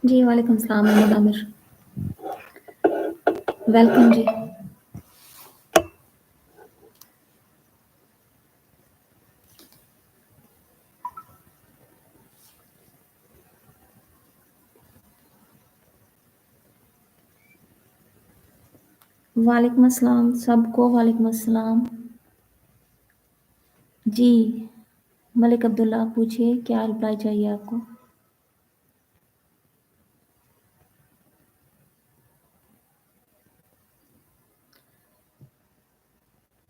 जी वालेकुम सलाम मोहम्मद आमिर, वेलकम जी। वालेकुम अस्सलाम सबको, वालेकुम अस्सलाम। जी मलिक अब्दुल्ला, आप पूछिए क्या रिप्लाई चाहिए आपको?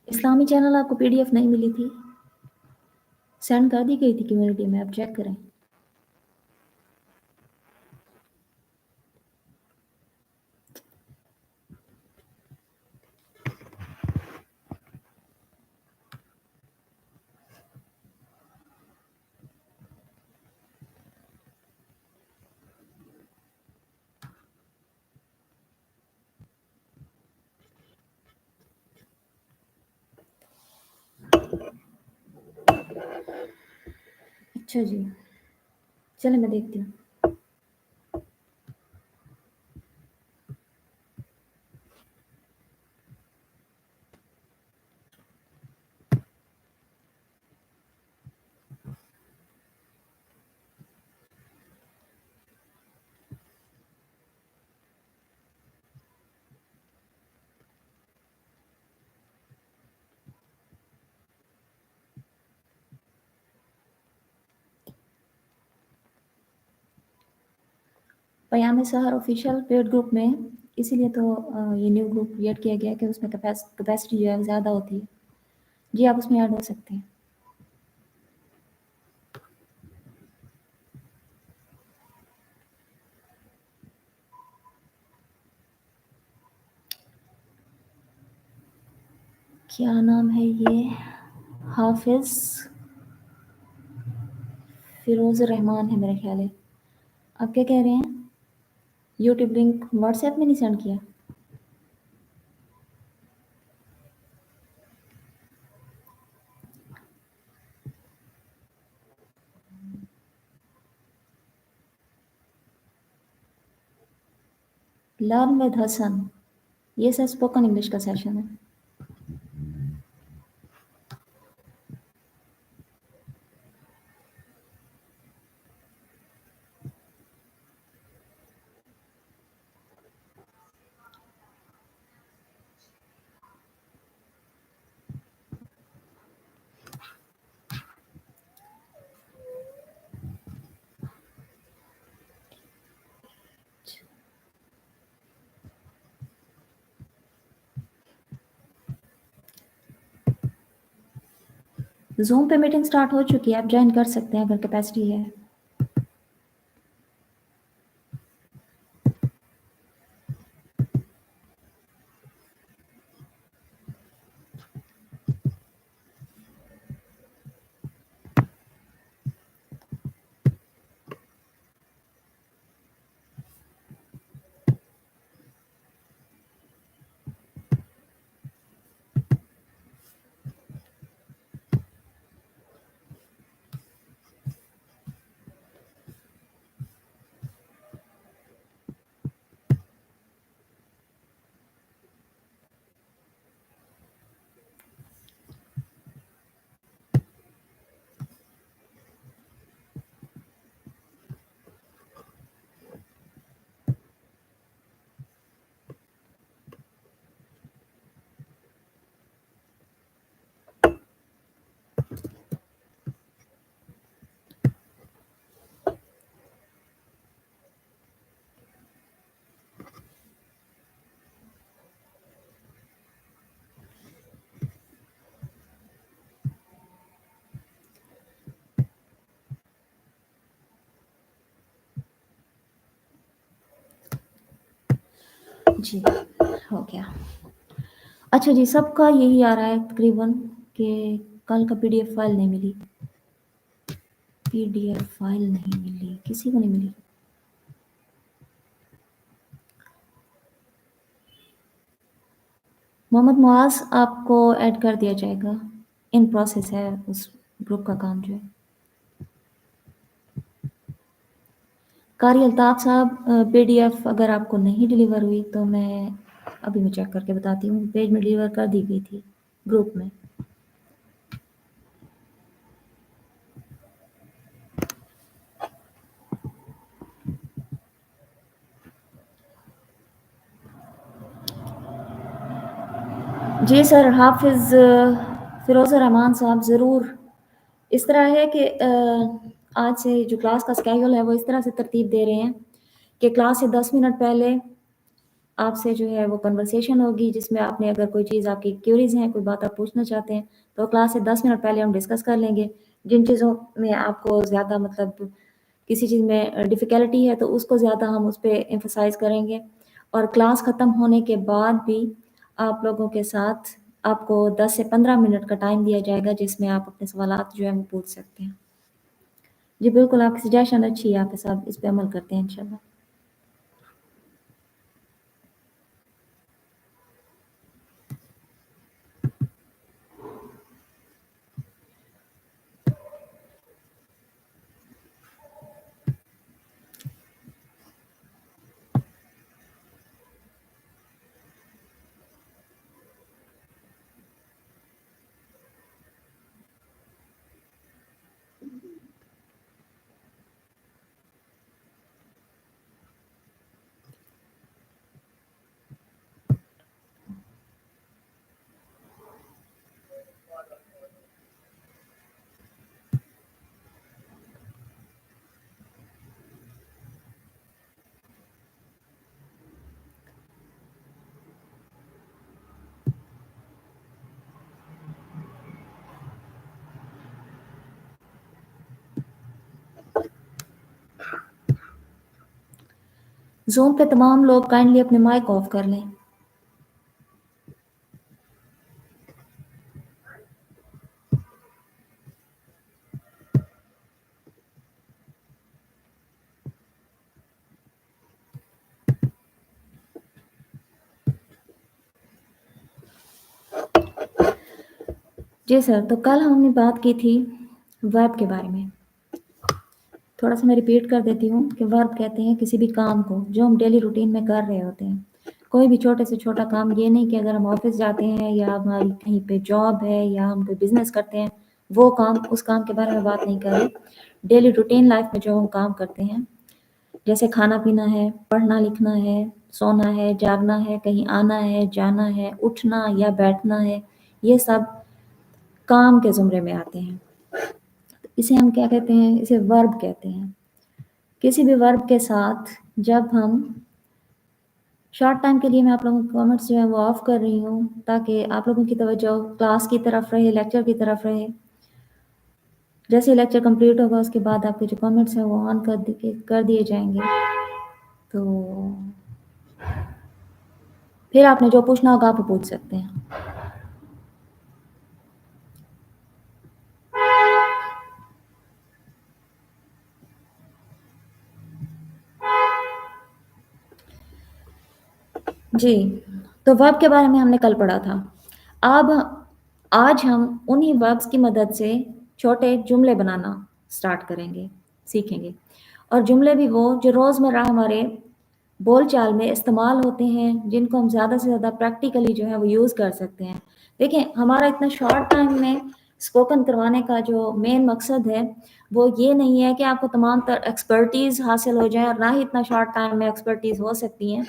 इस्लामी चैनल आपको पीडीएफ नहीं मिली थी? सेंड कर दी गई थी कम्युनिटी में, आप चेक करें। अच्छा जी, चले मैं देखती हूँ। पयाम सहर ऑफिशियल पेड ग्रुप में, इसीलिए तो ये न्यू ग्रुप क्रिएट किया गया कि उसमें कैपेसिटी जो है ज़्यादा होती है। जी आप उसमें ऐड हो सकते हैं। क्या नाम है ये? हाफिज फिरोज रहमान है मेरा ख्याल है। आप क्या कह रहे हैं? यूट्यूब लिंक व्हाट्सएप में नहीं सेंड किया? लर्न विद हसन, ये सर स्पोकन इंग्लिश का सेशन है। जूम पे मीटिंग स्टार्ट हो चुकी है, आप ज्वाइन कर सकते हैं अगर कैपेसिटी है। जी, हो गया। अच्छा जी, सबका यही आ रहा है तकरीबन कि कल का पीडीएफ फाइल नहीं मिली। पीडीएफ फाइल नहीं मिली, किसी को नहीं मिली। मोहम्मद मुआज़ आपको ऐड कर दिया जाएगा। इन प्रोसेस है उस ग्रुप का काम जो है। कारी अल्ताफ़ साहब पीडीएफ अगर आपको नहीं डिलीवर हुई तो मैं चेक करके बताती हूँ। पेज में डिलीवर कर दी गई थी ग्रुप में। जी सर, हाफ़िज़ फ़िरोज़ रहमान साहब ज़रूर। इस तरह है कि आज से जो क्लास का स्केड्यूल है वो इस तरह से तरतीब दे रहे हैं कि क्लास से 10 मिनट पहले आपसे जो है वो कन्वर्सेशन होगी जिसमें आपने अगर कोई चीज़ आपकी क्यूरीज़ हैं, कोई बात आप पूछना चाहते हैं, तो क्लास से 10 मिनट पहले हम डिस्कस कर लेंगे। जिन चीज़ों में आपको ज़्यादा मतलब किसी चीज़ में डिफ़िकल्टी है तो उसको ज़्यादा हम उस पे एम्फसाइज़ करेंगे और क्लास ख़त्म होने के बाद भी आप लोगों के साथ आपको 10 से 15 मिनट का टाइम दिया जाएगा जिसमें आप अपने सवालात जो हैं वो पूछ सकते हैं। जी बिल्कुल, आपकी सजेशन अच्छी है, हाफ़िज़ साहब, इस पे अमल करते हैं इंशाल्लाह। ज़ूम पे तमाम लोग काइंडली अपने माइक ऑफ कर लें। जी सर, तो कल हमने बात की थी वर्ब के बारे में। थोड़ा-सा मैं रिपीट कर देती हूँ कि वर्ब कहते हैं किसी भी काम को जो हम डेली रूटीन में कर रहे होते हैं। कोई भी छोटे से छोटा काम, ये नहीं कि अगर हम ऑफ़िस जाते हैं या हमारी कहीं पे जॉब है या हम कोई बिज़नेस करते हैं, वो काम उस काम के बारे में बात नहीं कर रही। डेली रूटीन लाइफ़ में जो हम काम करते हैं, जैसे खाना-पीना है, पढ़ना-लिखना है, सोना है, जागना है, कहीं आना है, जाना है, उठना या बैठना है, ये सब काम के ज़ुमरे में आते हैं। इसे हम क्या कहते हैं? इसे वर्ब कहते हैं। किसी भी वर्ब के साथ जब हम शॉर्ट टाइम के लिए मैं आप लोगों के कमेंट्स जो हैं वो ऑफ कर रही हूँ ताकि आप लोगों की तवज्जो क्लास की तरफ रहे, लेक्चर की तरफ रहे। जैसे ही लेक्चर कंप्लीट होगा उसके बाद आपके जो कमेंट्स हैं वो ऑन कर दिए जाएँगे। तो फिर आपने जो पूछना होगा आप वो पूछ सकते हैं। जी, तो वर्ब के बारे में हमने कल पढ़ा था। अब आज हम उन्हीं वर्ब्स की मदद से छोटे जुमले बनाना स्टार्ट करेंगे, सीखेंगे और जुमले भी वो जो रोज़मर्रा हमारे बोलचाल में इस्तेमाल होते हैं, जिनको हम ज़्यादा से ज़्यादा प्रैक्टिकली जो है वो यूज़ कर सकते हैं। देखें, हमारा इतना शॉर्ट टाइम में स्पोकन करवाने का जो मेन मकसद है, वो ये नहीं है कि आपको तमाम एक्सपर्टीज़ हासिल हो जाए और ना ही इतना शॉर्ट टाइम में एक्सपर्टीज़ हो सकती हैं।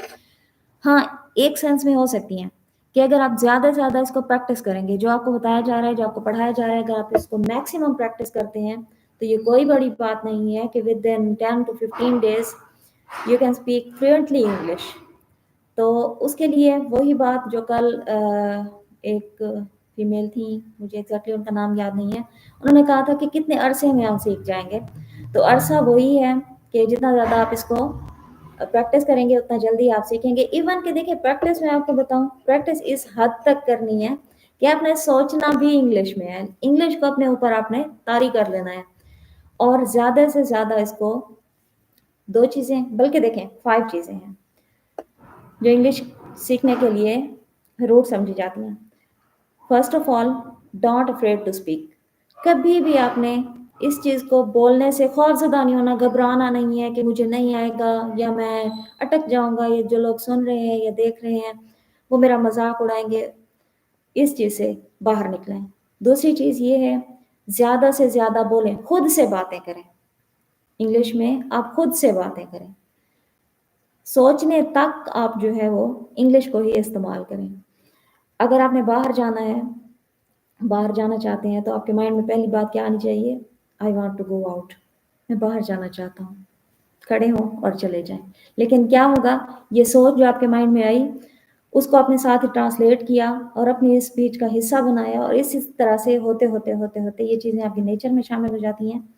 हाँ, एक सेंस में हो सकती हैं कि अगर आप ज़्यादा से ज़्यादा इसको प्रैक्टिस करेंगे, जो आपको बताया जा रहा है, जो आपको पढ़ाया जा रहा है, अगर आप इसको मैक्सिमम प्रैक्टिस करते हैं, तो ये कोई बड़ी बात नहीं है कि within 10 to 15 days you can speak fluently English. तो उसके लिए वही बात जो कल एक फीमेल थी, मुझे एग्ज़ैक्टली उनका नाम याद नहीं है, उन्होंने कहा था कि कितने अरसे में हम सीख जाएँगे। तो अरसा वही है कि जितना ज़्यादा आप इसको प्रैक्टिस करेंगे उतना जल्दी आप सीखेंगे। इवन कि देखिए प्रैक्टिस में आपको बताऊं, प्रैक्टिस इस हद तक करनी है कि आपने सोचना भी इंग्लिश में है, इंग्लिश को अपने ऊपर आपने तारी कर लेना है। और ज़्यादा से ज़्यादा इसको 2 चीज़ें, बल्कि देखें 5 चीज़ें हैं जो इंग्लिश सीखने के लिए रूट समझी जाती हैं। First of all, don't afraid to speak. कभी भी आपने इस चीज़ को बोलने से खौफज़दा नहीं होना, घबराना नहीं है कि मुझे नहीं आएगा या मैं अटक जाऊंगा, ये जो लोग सुन रहे हैं या देख रहे हैं वो मेरा मजाक उड़ाएंगे। इस चीज़ से बाहर निकलें। दूसरी चीज़ ये है, ज़्यादा से ज़्यादा बोलें, खुद से बातें करें। इंग्लिश में आप खुद से बातें करें, सोचने तक आप जो है वो इंग्लिश को ही इस्तेमाल करें। अगर आपने बाहर जाना है, बाहर जाना चाहते हैं, तो आपके माइंड में पहली बात क्या आनी चाहिए? I want to go out, मैं बाहर जाना चाहता हूँ। खड़े हों और चले जाएं। लेकिन क्या होगा, ये सोच जो आपके माइंड में आई उसको अपने साथ ही ट्रांसलेट किया और अपनी स्पीच का हिस्सा बनाया, और इस तरह से होते होते होते होते ये चीज़ें आपके नेचर में शामिल हो जाती हैं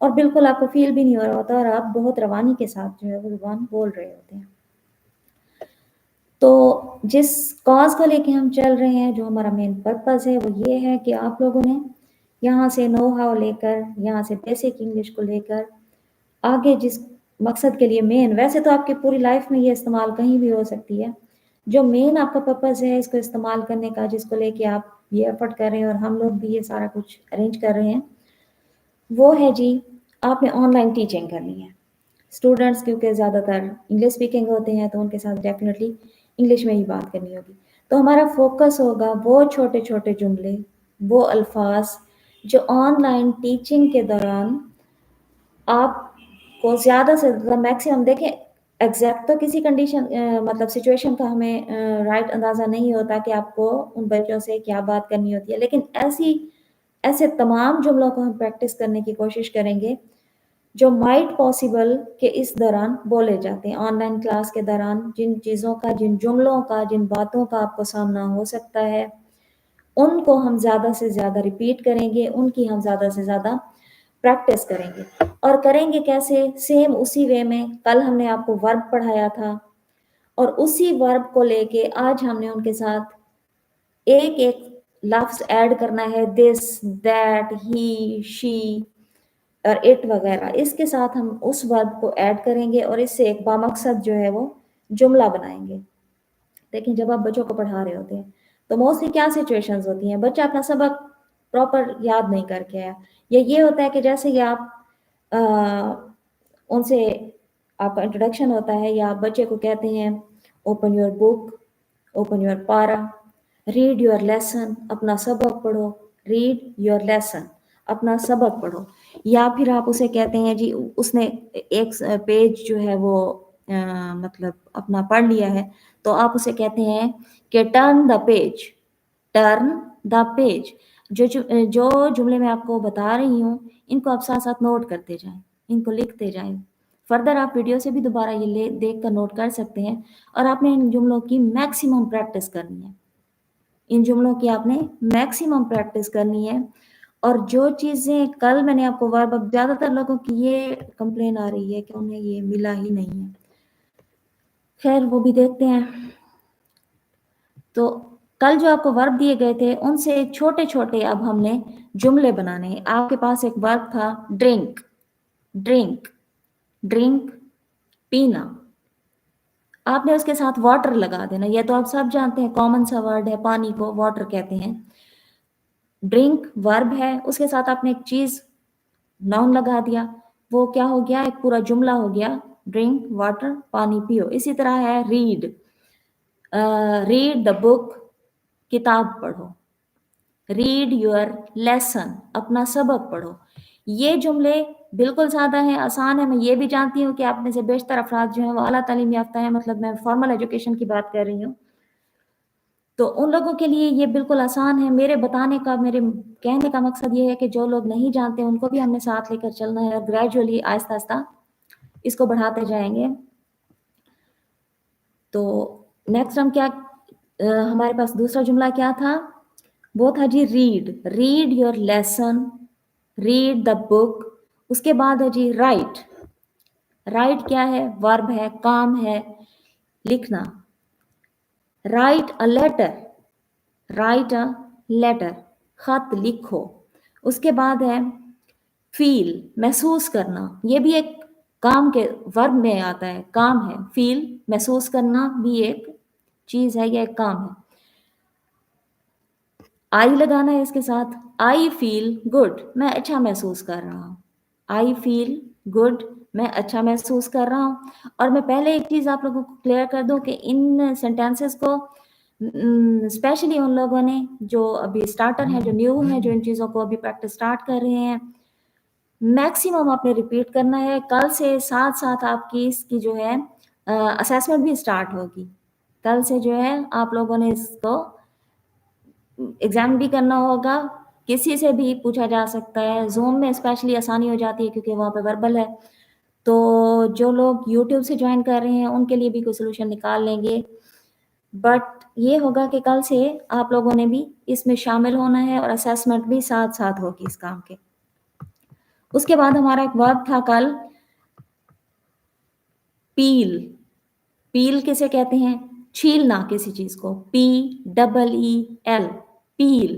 और बिल्कुल आपको फील भी नहीं हो रहा होता और आप बहुत रवानी के साथ जो है वो ज़ुबान बोल रहे होते हैं। तो जिस कॉज को लेके हम चल रहे हैं, जो हमारा मेन पर्पस है वो ये है कि आप लोगों ने यहाँ से नो हाउ लेकर, यहाँ से बेसिक इंग्लिश को लेकर आगे जिस मकसद के लिए मेन, वैसे तो आपकी पूरी लाइफ में ये इस्तेमाल कहीं भी हो सकती है, जो मेन आपका पर्पस है इसको इस्तेमाल करने का, जिसको लेके आप ये एफर्ट कर रहे हैं और हम लोग भी ये सारा कुछ अरेंज कर रहे हैं, वो है जी आपने ऑनलाइन टीचिंग करनी है। स्टूडेंट्स क्योंकि ज़्यादातर इंग्लिश स्पीकिंग होते हैं तो उनके साथ डेफिनेटली इंग्लिश में ही बात करनी होगी। तो हमारा फोकस होगा वो छोटे छोटे जुमले, वो अल्फाज जो ऑनलाइन टीचिंग के दौरान आपको ज़्यादा से ज़्यादा मैक्सिमम, देखें एग्जैक्ट तो किसी कंडीशन मतलब सिचुएशन का हमें राइट अंदाज़ा नहीं होता कि आपको उन बच्चों से क्या बात करनी होती है, लेकिन ऐसे तमाम जुमलों को हम प्रैक्टिस करने की कोशिश करेंगे जो माइट पॉसिबल के इस दौरान बोले जाते हैं। ऑनलाइन क्लास के दौरान जिन चीज़ों का, जिन जुमलों का, जिन बातों का आपको सामना हो सकता है, उनको हम ज़्यादा से ज़्यादा रिपीट करेंगे, उनकी हम ज़्यादा से ज़्यादा प्रैक्टिस करेंगे। और करेंगे कैसे? सेम उसी वे में कल हमने आपको वर्ब पढ़ाया था और उसी वर्ब को लेके आज हमने उनके साथ एक एक लफ्ज़ ऐड करना है, दिस, दैट, ही, शी और इट वगैरह। इसके साथ हम उस वर्ब को ऐड करेंगे और इससे एक बामकसद जो है वो जुमला बनाएंगे। देखिए जब आप बच्चों को पढ़ा रहे होते हैं तो मोस्टली क्या सिचुएशंस होती हैं, बच्चा अपना सबक प्रॉपर याद नहीं करके आया, या ये होता है कि जैसे कि आप उनसे, आपका इंट्रोडक्शन होता है या आप बच्चे को कहते हैं open your book, open your पारा, रीड योर लेसन, अपना सबक पढ़ो, रीड योर लेसन, अपना सबक पढ़ो। या फिर आप उसे कहते हैं जी उसने एक पेज जो है वो मतलब अपना पढ़ लिया है, तो आप उसे कहते हैं कि turn the page, turn the page. जो जुमले मैं आपको बता रही हूँ इनको आप साथ साथ नोट करते जाएं, इनको लिखते जाएं। फर्दर आप वीडियो से भी दोबारा ये देख कर नोट कर सकते हैं। और आपने इन जुमलों की मैक्सिमम प्रैक्टिस करनी है, इन जुमलों की आपने मैक्सिमम प्रैक्टिस करनी है। और जो चीज़ें कल मैंने आपको वर्ब, अब ज़्यादातर लोगों की ये कंप्लेन आ रही है कि उन्हें ये मिला ही नहीं है, खैर वो भी देखते हैं। तो कल जो आपको वर्ब दिए गए थे उनसे छोटे छोटे अब हमने जुमले बनाने हैं। आपके पास एक वर्ब था ड्रिंक, ड्रिंक, ड्रिंक पीना, आपने उसके साथ वाटर लगा देना। यह तो आप सब जानते हैं, कॉमन सा वर्ड है, पानी को वाटर कहते हैं। ड्रिंक वर्ब है, उसके साथ आपने एक चीज नाउन लगा दिया, वो क्या हो गया? एक पूरा जुमला हो गया, ड्रिंक वाटर पानी पियो। इसी तरह है रीड, रीड द बुक, किताब पढ़ो, रीड योर लेसन, अपना सबक पढ़ो। ये जुमले बिल्कुल सादा है, आसान है। मैं ये भी जानती हूँ कि आप में से बेशतर अफराद जो हैं वो आला तालीम याफ्ता है, मतलब मैं फॉर्मल एजुकेशन की बात कर रही हूँ, तो उन लोगों के लिए ये बिल्कुल आसान है। मेरे बताने का, मेरे कहने का मकसद ये है कि जो लोग नहीं जानते उनको भी हमने साथ लेकर चलना है और ग्रेजुअली आहिस्ता आहिस्ता इसको बढ़ाते जाएंगे। तो नेक्स्ट हम क्या, हमारे पास दूसरा जुमला क्या था? वो था जी read, read your lesson, read the book. उसके बाद है जी राइट, राइट क्या है? वर्ब है, काम है, लिखना। Write a letter, write a letter, खत लिखो। उसके बाद है फील, महसूस करना, ये भी एक काम के वर्ब में आता है, काम है। फील, महसूस करना भी एक चीज है, ये एक काम है। आई लगाना है इसके साथ, आई फील गुड, मैं अच्छा महसूस कर रहा हूँ। आई फील गुड, मैं अच्छा महसूस कर रहा हूँ। और मैं पहले एक चीज आप लोगों को क्लियर कर दूं कि इन सेंटेंसेस को स्पेशली उन लोगों ने जो अभी स्टार्टर हैं, जो न्यू हैं, जो इन चीज़ों को अभी प्रैक्टिस स्टार्ट कर रहे हैं, मैक्सिमम आपने रिपीट करना है। कल से साथ साथ आपकी इसकी जो है असेसमेंट भी स्टार्ट होगी। कल से जो है आप लोगों ने इसको एग्जाम भी करना होगा, किसी से भी पूछा जा सकता है। जूम में स्पेशली आसानी हो जाती है क्योंकि वहाँ पे वर्बल है। तो जो लोग यूट्यूब से ज्वाइन कर रहे हैं उनके लिए भी कोई सोल्यूशन निकाल लेंगे, बट ये होगा कि कल से आप लोगों ने भी इसमें शामिल होना है और असेसमेंट भी साथ साथ होगी इस काम के। उसके बाद हमारा एक वर्ब था कल, पील। पील किसे कहते हैं? छीलना किसी चीज को, PEEL, peel.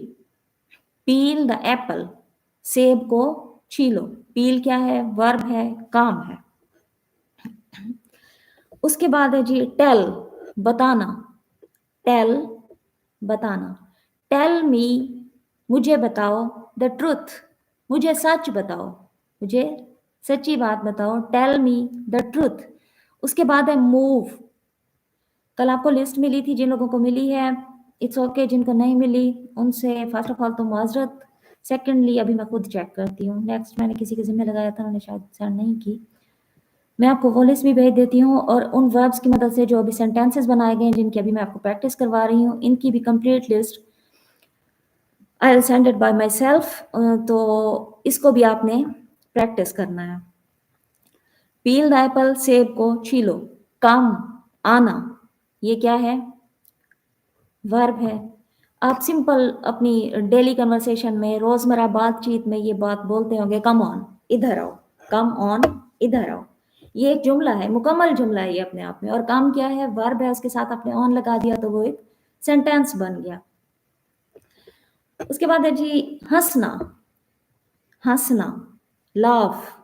Peel the Apple, सेब को छीलो। पील क्या है? वर्ब है, काम है। उसके बाद है जी टेल, बताना। टेल, बताना। टेल मी, मुझे बताओ। द ट्रुथ, मुझे सच बताओ, मुझे सच्ची बात बताओ। Tell me the truth. उसके बाद है मूव। कल आपको लिस्ट मिली थी, जिन लोगों को मिली है इट्स ओके, जिनको नहीं मिली उनसे फर्स्ट ऑफ ऑल तो माजरत, सेकेंडली अभी मैं खुद चेक करती हूँ। नेक्स्ट मैंने किसी के जिम्मे लगाया था, उन्होंने शायद सेंड नहीं की। मैं आपको वो लिस्ट भी भेज देती हूँ और उन वर्ब्स की मदद से जो अभी सेंटेंसेस बनाए गए हैं, जिनकी अभी मैं आपको प्रैक्टिस करवा रही हूँ, इनकी भी complete list I will send it by my self. तो इसको भी आपने प्रैक्टिस करना है। पील द एप्पल, सेब को छीलो। कम, आना, ये क्या है? वर्ब है। आप सिंपल अपनी डेली कन्वर्सेशन में, रोजमर्रा बातचीत में ये बात बोलते होंगे, कम ऑन, इधर आओ। कम ऑन, इधर आओ। ये एक जुमला है, मुकम्मल जुमला है ये अपने आप में। और काम क्या है? वर्ब है, उसके साथ आपने ऑन लगा दिया तो वो एक सेंटेंस बन गया। उसके बाद है जी हंसना। हंसना, लाफ।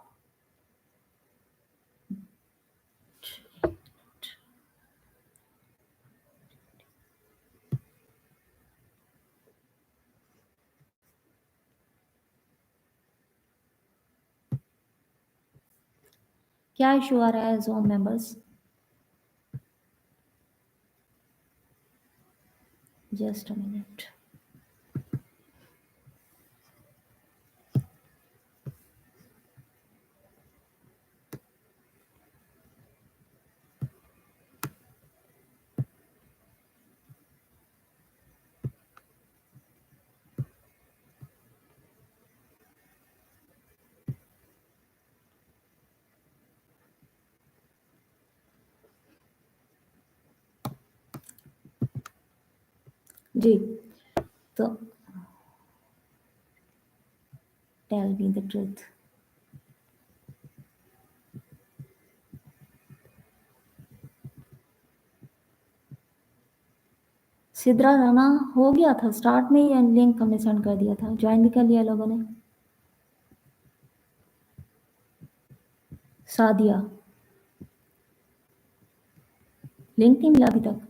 क्या इशू आ रहा है Zoom members? Just a minute. जी, तो tell me the truth. Sidra Rana हो गया था स्टार्ट में ही, लिंक हमने सेंड कर दिया था, ज्वाइन भी कर लिया लोगों ने। सादिया, लिंक नहीं मिला अभी तक।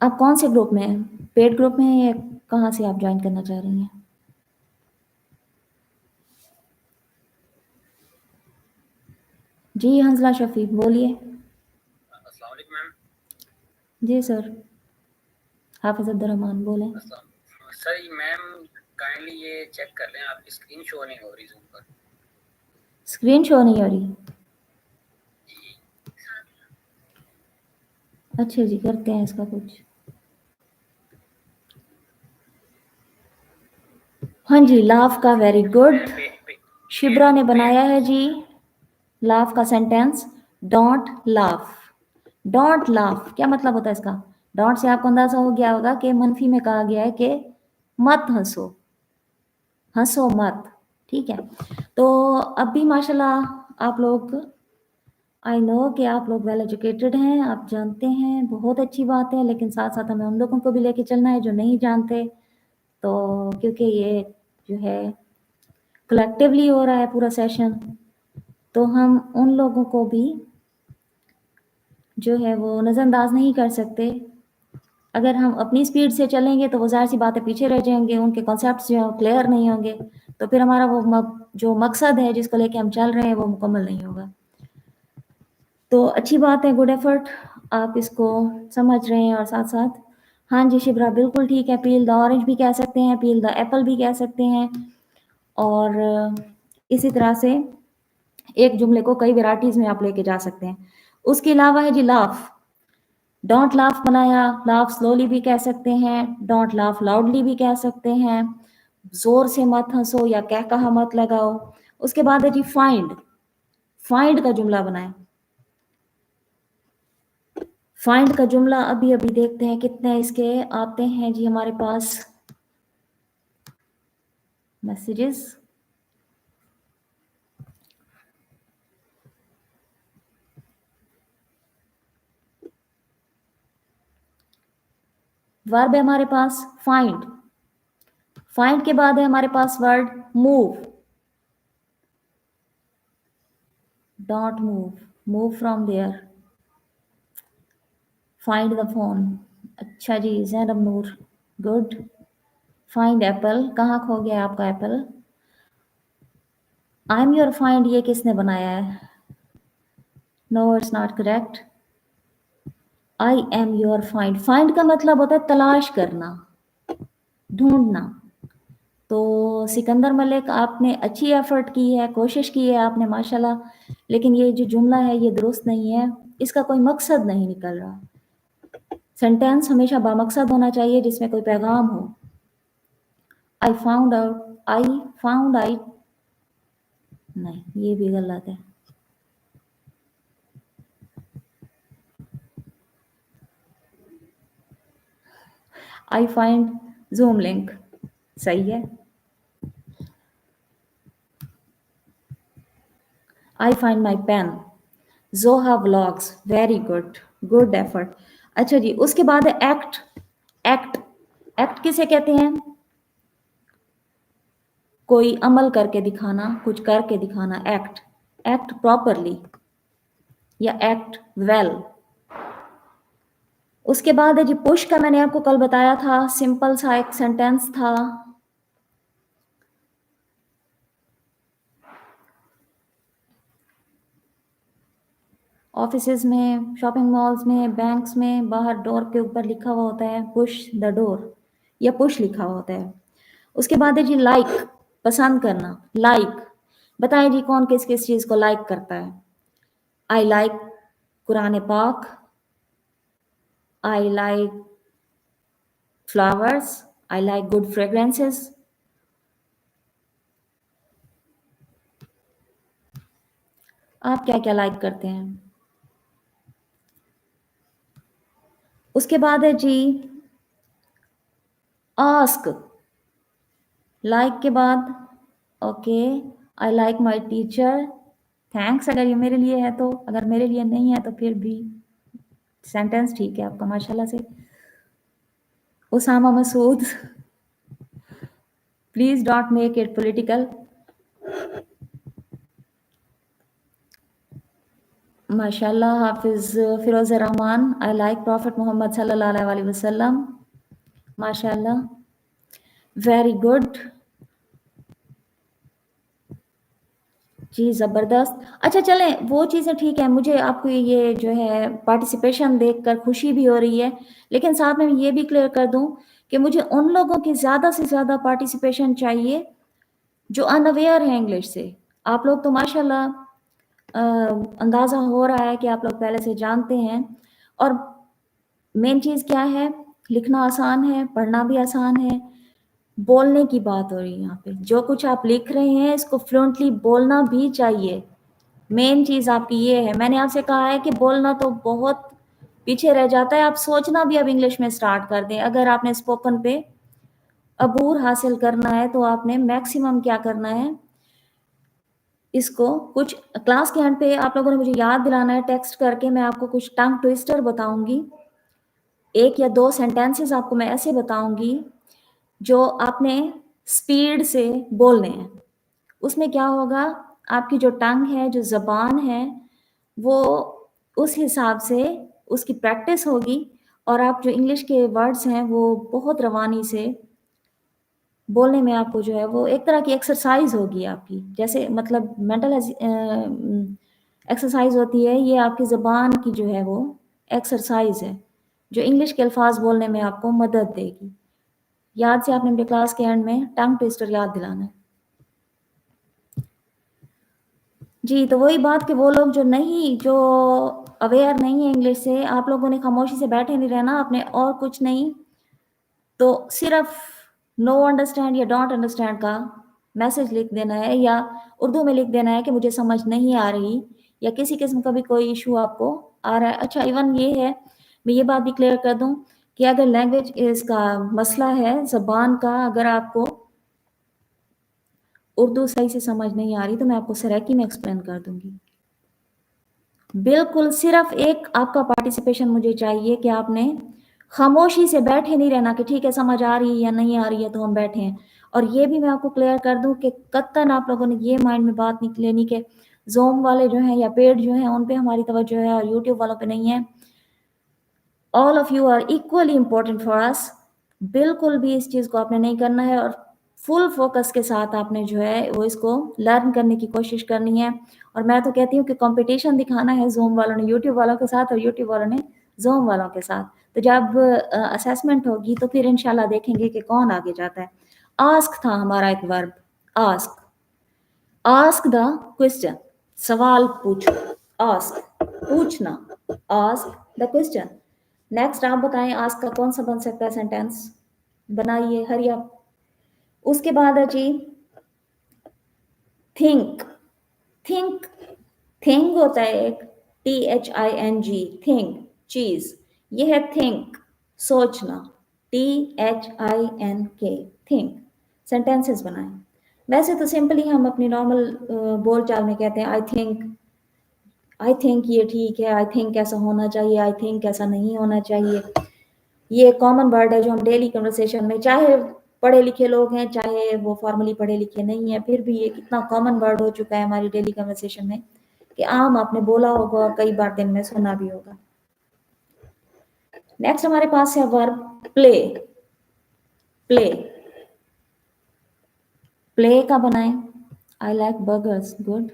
आप कौन से ग्रुप में हैं? पेड ग्रुप में हैं या कहाँ से आप ज्वाइन करना चाह रही हैं? जी हंसला शफी, बोलिए। अस्सलाम वालेकुम मैम। जी सर, हाफिज अब्दुल रहमान बोलें। सर मैम काइंडली ये चेक कर लें, आपकी स्क्रीन शो नहीं हो रही जूम पर। स्क्रीन शो नहीं हो रही? अच्छा जी, करते हैं इसका कुछ। हाँ जी, लाफ का वेरी गुड, शिब्रा ने बनाया है जी लाफ का sentence. Don't laugh. Don't laugh क्या मतलब होता है इसका? डोंट से आपको अंदाजा हो गया होगा कि मनफी में कहा गया है कि मत हंसो, हंसो मत। ठीक है, तो अब भी माशाल्लाह आप लोग आई नो कि आप लोग वेल एजुकेटेड हैं, आप जानते हैं, बहुत अच्छी बात है, लेकिन साथ साथ हमें उन लोगों को भी लेके चलना है जो नहीं जानते। तो क्योंकि ये जो है कलेक्टिवली हो रहा है पूरा सेशन, तो हम उन लोगों को भी जो है वो नज़रअंदाज नहीं कर सकते। अगर हम अपनी स्पीड से चलेंगे तो वो ज़ाहिर सी बात है पीछे रह जाएंगे, उनके कॉन्सेप्ट्स जो है क्लियर नहीं होंगे, तो फिर हमारा वो जो मकसद है जिसको लेके हम चल रहे हैं वो मुकम्मल नहीं होगा। तो अच्छी बात है, गुड एफर्ट, आप इसको समझ रहे हैं। और साथ साथ हाँ जी शिबरा बिल्कुल ठीक है, पील द ऑरेंज भी कह सकते हैं, पील द एप्पल भी कह सकते हैं। और इसी तरह से एक जुमले को कई वेराइटीज़ में आप लेके जा सकते हैं। उसके अलावा है जी लाफ, डोंट लाफ बनाया, लाफ स्लोली भी कह सकते हैं, डोंट लाफ लाउडली भी कह सकते हैं, जोर से मत हंसो या कह कहा मत लगाओ। उसके बाद है जी फाइंड, फाइंड का जुमला बनाएं। फाइंड का जुमला अभी अभी देखते हैं कितने इसके आते हैं जी हमारे पास मैसेजेस। वर्ब है हमारे पास फाइंड, फाइंड के बाद है हमारे पास word move, don't move, move from there. Find the phone, अच्छा जी Zainab Noor, good. Find apple, कहाँ खो गया आपका apple. I am your find, ये किसने बनाया है, no it's not correct. I am your find, find का मतलब होता है तलाश करना, ढूंढना। तो सिकंदर मलिक आपने अच्छी एफर्ट की है, कोशिश की है आपने माशाल्लाह, लेकिन ये जो जुमला है ये दुरुस्त नहीं है, इसका कोई मकसद नहीं निकल रहा। सेंटेंस हमेशा बामकसद होना चाहिए जिसमें कोई पैगाम हो। I found out, I found I, नहीं ये भी गलत है। आई फाइंड जूम लिंक, सही है। आई फाइंड माई पेन, जोहा vlogs, very good, good effort. अच्छा जी उसके बाद है एक्ट, एक्ट, एक्ट किसे कहते हैं, कोई अमल करके दिखाना, कुछ करके दिखाना, एक्ट, एक्ट प्रॉपरली या एक्ट वेल। उसके बाद है जी पुश का, मैंने आपको कल बताया था, सिंपल सा एक सेंटेंस था। ऑफिसेज में, शॉपिंग मॉल्स में, बैंक्स में, बाहर डोर के ऊपर लिखा हुआ होता है पुश द डोर, या पुश लिखा हुआ होता है। उसके बाद है जी लाइक, पसंद करना, लाइक, बताएं जी कौन किस किस चीज़ को लाइक करता है। आई लाइक कुरान पाक, I like flowers, I like good fragrances. आप क्या क्या लाइक करते हैं। उसके बाद है जी आस्क, लाइक के बाद okay, I like my teacher, thanks अगर ये मेरे लिए है तो, अगर मेरे लिए नहीं है तो फिर भी सेंटेंस ठीक है आपका माशाल्लाह से। Usama Masood, please don't make it political. माशाल्लाह Hafiz Feroz Rahman, I like prophet Mohammad सल्लल्लाहु अलैहि वसल्लम, माशाल्लाह वेरी गुड जी, ज़बरदस्त। अच्छा चलें वो चीज़ें ठीक है, मुझे आपको ये जो है पार्टिसिपेशन देखकर खुशी भी हो रही है, लेकिन साथ में ये भी क्लियर कर दूं कि मुझे उन लोगों की ज़्यादा से ज़्यादा पार्टिसिपेशन चाहिए जो अनअवेयर हैं इंग्लिश से। आप लोग तो माशाल्लाह अंदाज़ा हो रहा है कि आप लोग पहले से जानते हैं। और मेन चीज़ क्या है, लिखना आसान है, पढ़ना भी आसान है, बोलने की बात हो रही है यहाँ पे। जो कुछ आप लिख रहे हैं इसको फ्लुएंटली बोलना भी चाहिए, मेन चीज़ आपकी ये है। मैंने आपसे कहा है कि बोलना तो बहुत पीछे रह जाता है, आप सोचना भी अब इंग्लिश में स्टार्ट कर दें। अगर आपने स्पोकन पे अबूर हासिल करना है तो आपने मैक्सिमम क्या करना है, इसको कुछ क्लास के एंड पे आप लोगों ने मुझे याद दिलाना है टेक्स्ट करके, मैं आपको कुछ टंग ट्विस्टर बताऊंगी, 1 या 2 सेंटेंसेस आपको मैं ऐसे बताऊंगी जो आपने स्पीड से बोलने हैं। उसमें क्या होगा, आपकी जो टंग है, जो ज़बान है, वो उस हिसाब से उसकी प्रैक्टिस होगी और आप जो इंग्लिश के वर्ड्स हैं वो बहुत रवानी से बोलने में आपको जो है वो एक तरह की एक्सरसाइज होगी आपकी, जैसे मतलब मेंटल एक्सरसाइज होती है, ये आपकी ज़बान की जो है वो एक्सरसाइज है जो इंग्लिश के अल्फाज बोलने में आपको मदद देगी। याद से आपने मेरे क्लास के एंड में टंग ट्विस्टर याद दिलाना है। जी, तो वही बात कि वो लोग जो अवेयर नहीं है इंग्लिश से, आप लोगों ने खामोशी से बैठे नहीं रहना, आपने और कुछ नहीं तो सिर्फ नो अंडरस्टैंड या डोंट अंडरस्टैंड का मैसेज लिख देना है, या उर्दू में लिख देना है कि मुझे समझ नहीं आ रही, या किसी किस्म का भी कोई इशू आपको आ रहा है। अच्छा, इवन ये है, मैं ये बात भी क्लियर कर दूं कि अगर लैंग्वेज इसका मसला है ज़बान का, अगर आपको उर्दू सही से समझ नहीं आ रही तो मैं आपको सराइकी में एक्सप्लेन कर दूंगी। बिल्कुल सिर्फ एक आपका पार्टिसिपेशन मुझे चाहिए कि आपने खामोशी से बैठे नहीं रहना कि ठीक है समझ आ रही है या नहीं आ रही है तो हम बैठे हैं। और ये भी मैं आपको क्लियर कर दूं कि कत्तन आप लोगों ने ये माइंड में बात नहीं लेनी कि ज़ूम वाले जो हैं या पेड जो हैं उन पे हमारी तवज्जो है और यूट्यूब वालों पे नहीं है। All of you are equally important for us. बिल्कुल भी इस चीज़ को आपने नहीं करना है और फुल फोकस के साथ आपने जो है वो इसको लर्न करने की कोशिश करनी है। और मैं तो कहती हूँ कि कंपटीशन दिखाना है ज़ूम वालों ने यूट्यूब वालों के साथ और यूट्यूब वालों ने ज़ूम वालों के साथ। तो जब असेसमेंट होगी तो फिर इंशाल्लाह देखेंगे कि कौन आगे जाता है। आस्क था हमारा एक verb, ask. Ask the question, सवाल पूछो, आस्क पूछना, आस्क द क्वेश्चन। नेक्स्ट आप बताएं आस्क का कौन सा बन सकता है सेंटेंस, बनाइए हरी आप। उसके बाद है जी थिंक। थिंक, थिंग होता है एक, THING, थिंग चीज, ये है थिंक सोचना, THINK, थिंक। सेंटेंसेस बनाएं। वैसे तो सिंपली हम अपनी नॉर्मल बोल चाल में कहते हैं आई थिंक ये ठीक है, आई थिंक ऐसा होना चाहिए, आई थिंक ऐसा नहीं होना चाहिए। ये कॉमन वर्ड है जो हम डेली कन्वर्सेशन में, चाहे पढ़े लिखे लोग हैं चाहे वो फॉर्मली पढ़े लिखे नहीं है, फिर भी ये कितना कॉमन वर्ड हो चुका है हमारी डेली कन्वर्सेशन में कि आम आपने बोला होगा और कई बार दिन में सुना भी होगा। नेक्स्ट हमारे पास है वर्ब प्ले। प्ले, प्ले का बनाएं, I like burgers, good.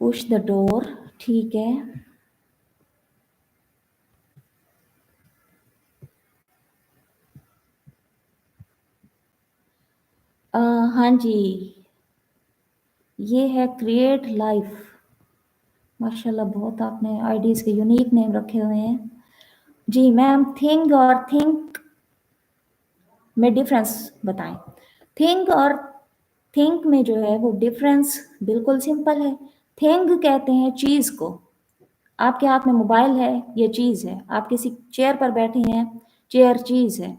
Push the door, ठीक है। हाँ जी, ये है क्रिएट लाइफ। माशाल्लाह बहुत आपने आईडीज के यूनिक नेम रखे हुए हैं जी। मैम थिंग और थिंक में डिफरेंस बताएं। थिंक और थिंक में जो है वो डिफरेंस बिल्कुल सिंपल है। थिंग कहते हैं चीज़ को, आपके हाथ में मोबाइल है ये चीज़ है, आप किसी चेयर पर बैठे हैं, चेयर चीज़ है।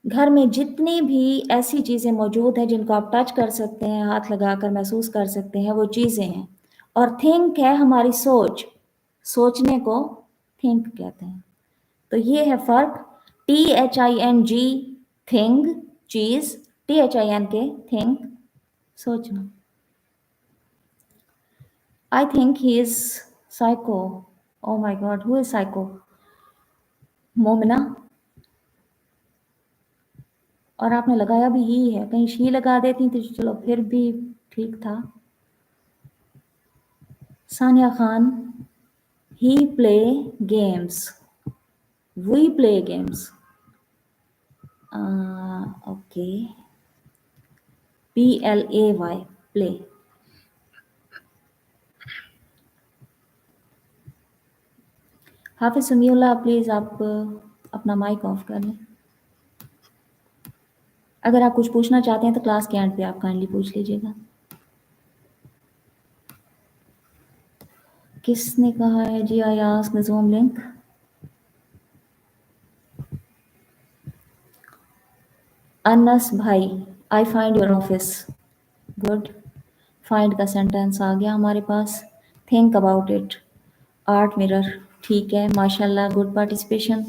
घर में जितनी भी ऐसी चीज़ें मौजूद हैं जिनको आप टच कर सकते हैं, हाथ लगाकर महसूस कर सकते हैं, वो चीज़ें हैं। और थिंक है हमारी सोच, सोचने को थिंक कहते हैं। तो ये है फर्क, THING थिंग चीज, THINK थिंक सोचना। I think he is psycho, oh my God who is psycho, Momina. और आपने लगाया भी ही है, कहीं शी लगा देती तो चलो फिर भी ठीक था। Sania Khan, he play games, we play games, okay, PLAY play. Hafiz Samiullah please आप अपना माइक ऑफ कर लें। अगर आप कुछ पूछना चाहते हैं तो क्लास के एंड पे आप काइंडली पूछ लीजिएगा। किसने कहा है जी I ask the Zoom link? Anas भाई, I find your office. Good. Find का सेंटेंस आ गया हमारे पास। Think about it. Art mirror, ठीक है, माशाल्लाह, गुड पार्टिसिपेशन।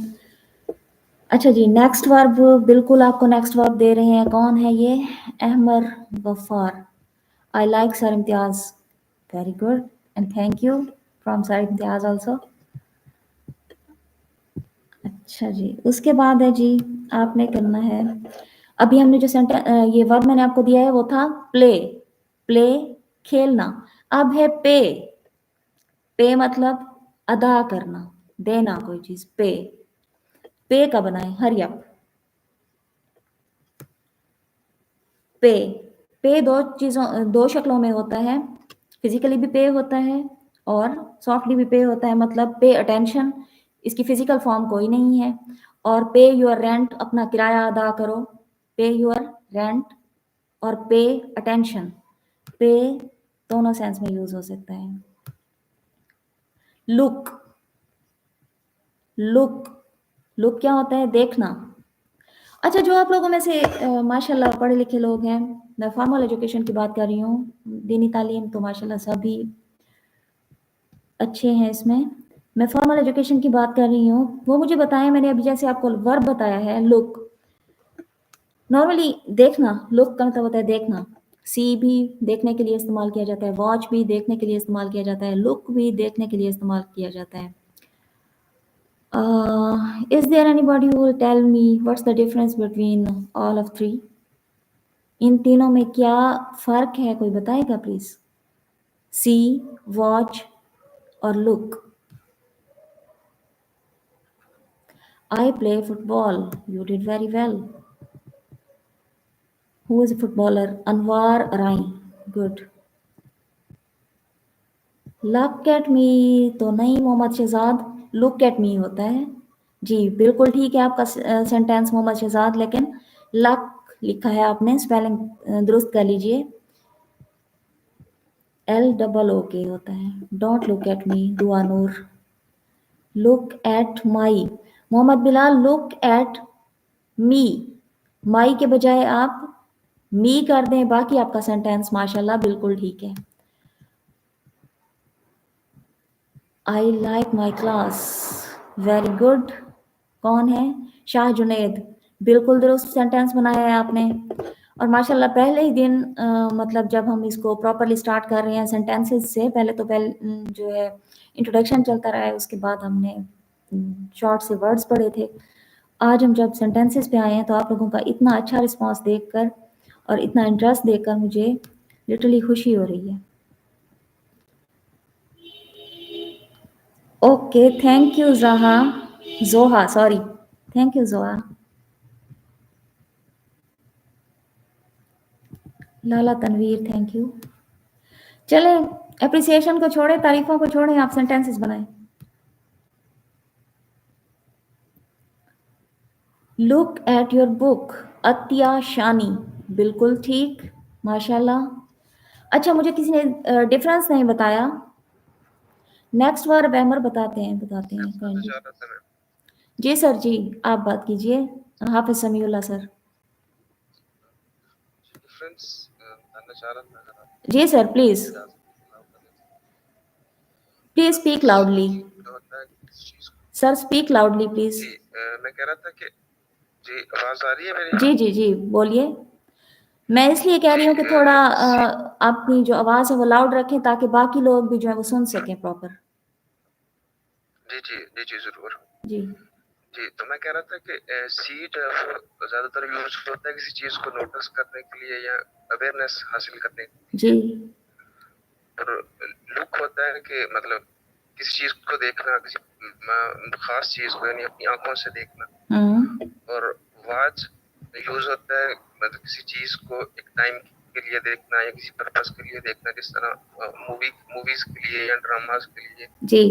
अच्छा जी, नेक्स्ट वर्ब, बिल्कुल आपको नेक्स्ट वर्ब दे रहे हैं। कौन है ये? Ahmar Ghaffar. I like sir Imtiaz. Very good and thank you from sir Imtiaz also. अच्छा जी, उसके बाद है जी, आपने करना है, अभी हमने जो ये वर्ब मैंने आपको दिया है वो था प्ले। प्ले, खेलना। अब है पे। पे मतलब अदा करना, देना कोई चीज। पे, पे का बनाए, हरी अप। पे, पे दो शक्लों में होता है। फिजिकली भी पे होता है और सॉफ्टली भी पे होता है। मतलब पे अटेंशन, इसकी फिजिकल फॉर्म कोई नहीं है। और पे योर रेंट, अपना किराया अदा करो। पे योर रेंट और पे अटेंशन, पे दोनों सेंस में यूज हो सकता है। लुक, लुक, लुक क्या होता है? देखना। अच्छा, जो आप लोगों में से माशाल्लाह पढ़े लिखे लोग हैं, मैं फॉर्मल एजुकेशन की बात कर रही हूँ, दीनी तालीम तो माशाल्लाह सभी अच्छे हैं इसमें। मैं फॉर्मल एजुकेशन की बात कर रही हूँ, वो मुझे बताएं। मैंने अभी जैसे आपको वर्ब बताया है लुक, नॉर्मली देखना, लुक का मतलब होता है देखना। सी भी देखने के लिए इस्तेमाल किया जाता है, वॉच भी देखने के लिए इस्तेमाल किया जाता है, लुक भी देखने के लिए इस्तेमाल किया जाता है। Is there anybody who will tell me what's the difference between all of three? इन तीनों में क्या फर्क है, कोई बताएगा प्लीज? सी, वॉच और look. I play football. You did very well. Who is a footballer? Anwar Rai. Good. Look at me तो नहीं Mohammad Shahzad, look at me होता है। जी बिल्कुल ठीक है आपका सेंटेंस मोहम्मद शहजाद, लेकिन लक लिखा है आपने, स्पेलिंग दुरुस्त कर लीजिए। LOOK होता है। Don't look at me, Dua Noor. Look at my, Mohammad Bilal, look at me. My के बजाय आप मी कर दें, बाकी आपका सेंटेंस माशाल्लाह बिल्कुल ठीक है। I like my class, very good. कौन है? शाह जुनैद, बिल्कुल दुरुस्त सेंटेंस बनाया है आपने। और माशाल्लाह पहले ही दिन मतलब जब हम इसको प्रॉपरली स्टार्ट कर रहे हैं सेंटेंसेस से पहले, तो जो है इंट्रोडक्शन चलता रहा है, उसके बाद हमने शॉर्ट से वर्ड्स पढ़े थे। आज हम जब सेंटेंसेस पे आए हैं तो आप लोगों का इतना अच्छा रिस्पॉन्स देखकर और इतना इंटरेस्ट देखकर मुझे लिटरली खुशी हो रही है। Okay, thank you Zoha, sorry, thank you Zoha. Lala Tanveer, thank you. चले, एप्रिसिएशन को छोड़े, तारीफों को छोड़े, आप सेंटेंसेस बनाएं। Look at your book, Atiya Shani, बिल्कुल ठीक, माशाल्लाह। अच्छा, मुझे किसी ने डिफरेंस नहीं बताया। नेक्स्ट वर्ब अमर बताते हैं काइंडली। जी सर जी, आप बात कीजिए। हाफिज समीउल्लाह सर। जी sir, please please speak loudly. Sir speak loudly please. मैं कह रहा था कि जी आवाज आ रही है मेरी? जी जी जी, बोलिए। मैं इसलिए कह रही हूँ कि थोड़ा अपनी जो आवाज है वो लाउड रखें ताकि बाकी लोग भी जो है वो सुन सकें प्रॉपर। जी जी जी जी जरूर जी जी। तो मैं कह रहा था कि सीट ज्यादातर यूज होता है किसी चीज को नोटिस करने के लिए या अवेयरनेस हासिल करने के जी। लिए, और लुक होता है कि मतलब किसी चीज को देखना, किसी खास चीज को यानी अपनी आंखों से देखना। और वॉच यूज होता है मतलब किसी चीज को एक टाइम के लिए देखना या किसी पर्पस के लिए देखना, जिस तरह मूवीज के लिए या ड्रामास के लिए जी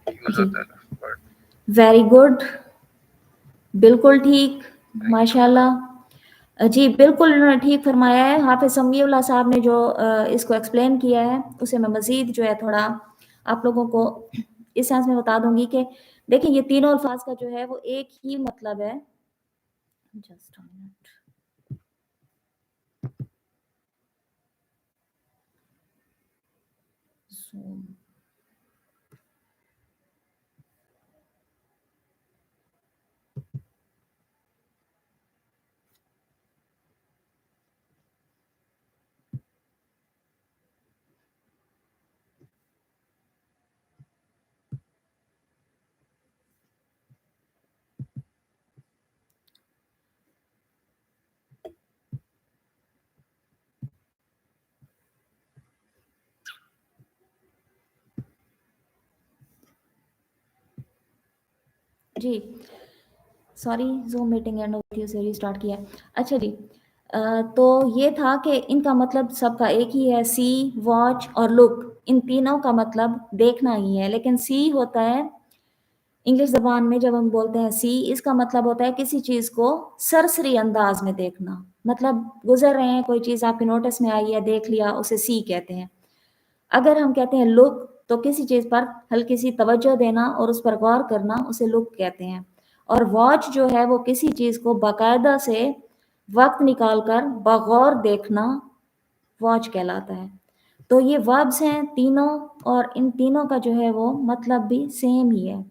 यूज होता है। वेरी गुड, बिल्कुल ठीक, माशाल्लाह। जी बिल्कुल उन्होंने ठीक फरमाया है। हाफिज समीउल्लाह साहब ने जो इसको एक्सप्लेन किया है उसे मैं मज़ीद जो है थोड़ा आप लोगों को इस सेंस में बता दूंगी कि देखिए ये तीनों अल्फाज का जो है वो एक ही मतलब है। Just a minute. home. जी सॉरी, ज़ूम मीटिंग एंड होती है, उसे रीस्टार्ट किया। अच्छा जी, तो ये था कि इनका मतलब सबका एक ही है, सी, वॉच और लुक। इन तीनों का मतलब देखना ही है, लेकिन सी होता है इंग्लिश ज़बान में जब हम बोलते हैं सी, इसका मतलब होता है किसी चीज़ को सरसरी अंदाज में देखना। मतलब गुजर रहे हैं, कोई चीज़ आपके नोटिस में आई है, देख लिया, उसे सी कहते हैं। अगर हम कहते हैं लुक, तो किसी चीज़ पर हल्की सी तवज्जो देना और उस पर गौर करना, उसे लुक कहते हैं। और वॉच जो है वो किसी चीज़ को बाकायदा से वक्त निकाल कर बगौर देखना वॉच कहलाता है। तो ये वर्ब्स हैं तीनों, और इन तीनों का जो है वो मतलब भी सेम ही है।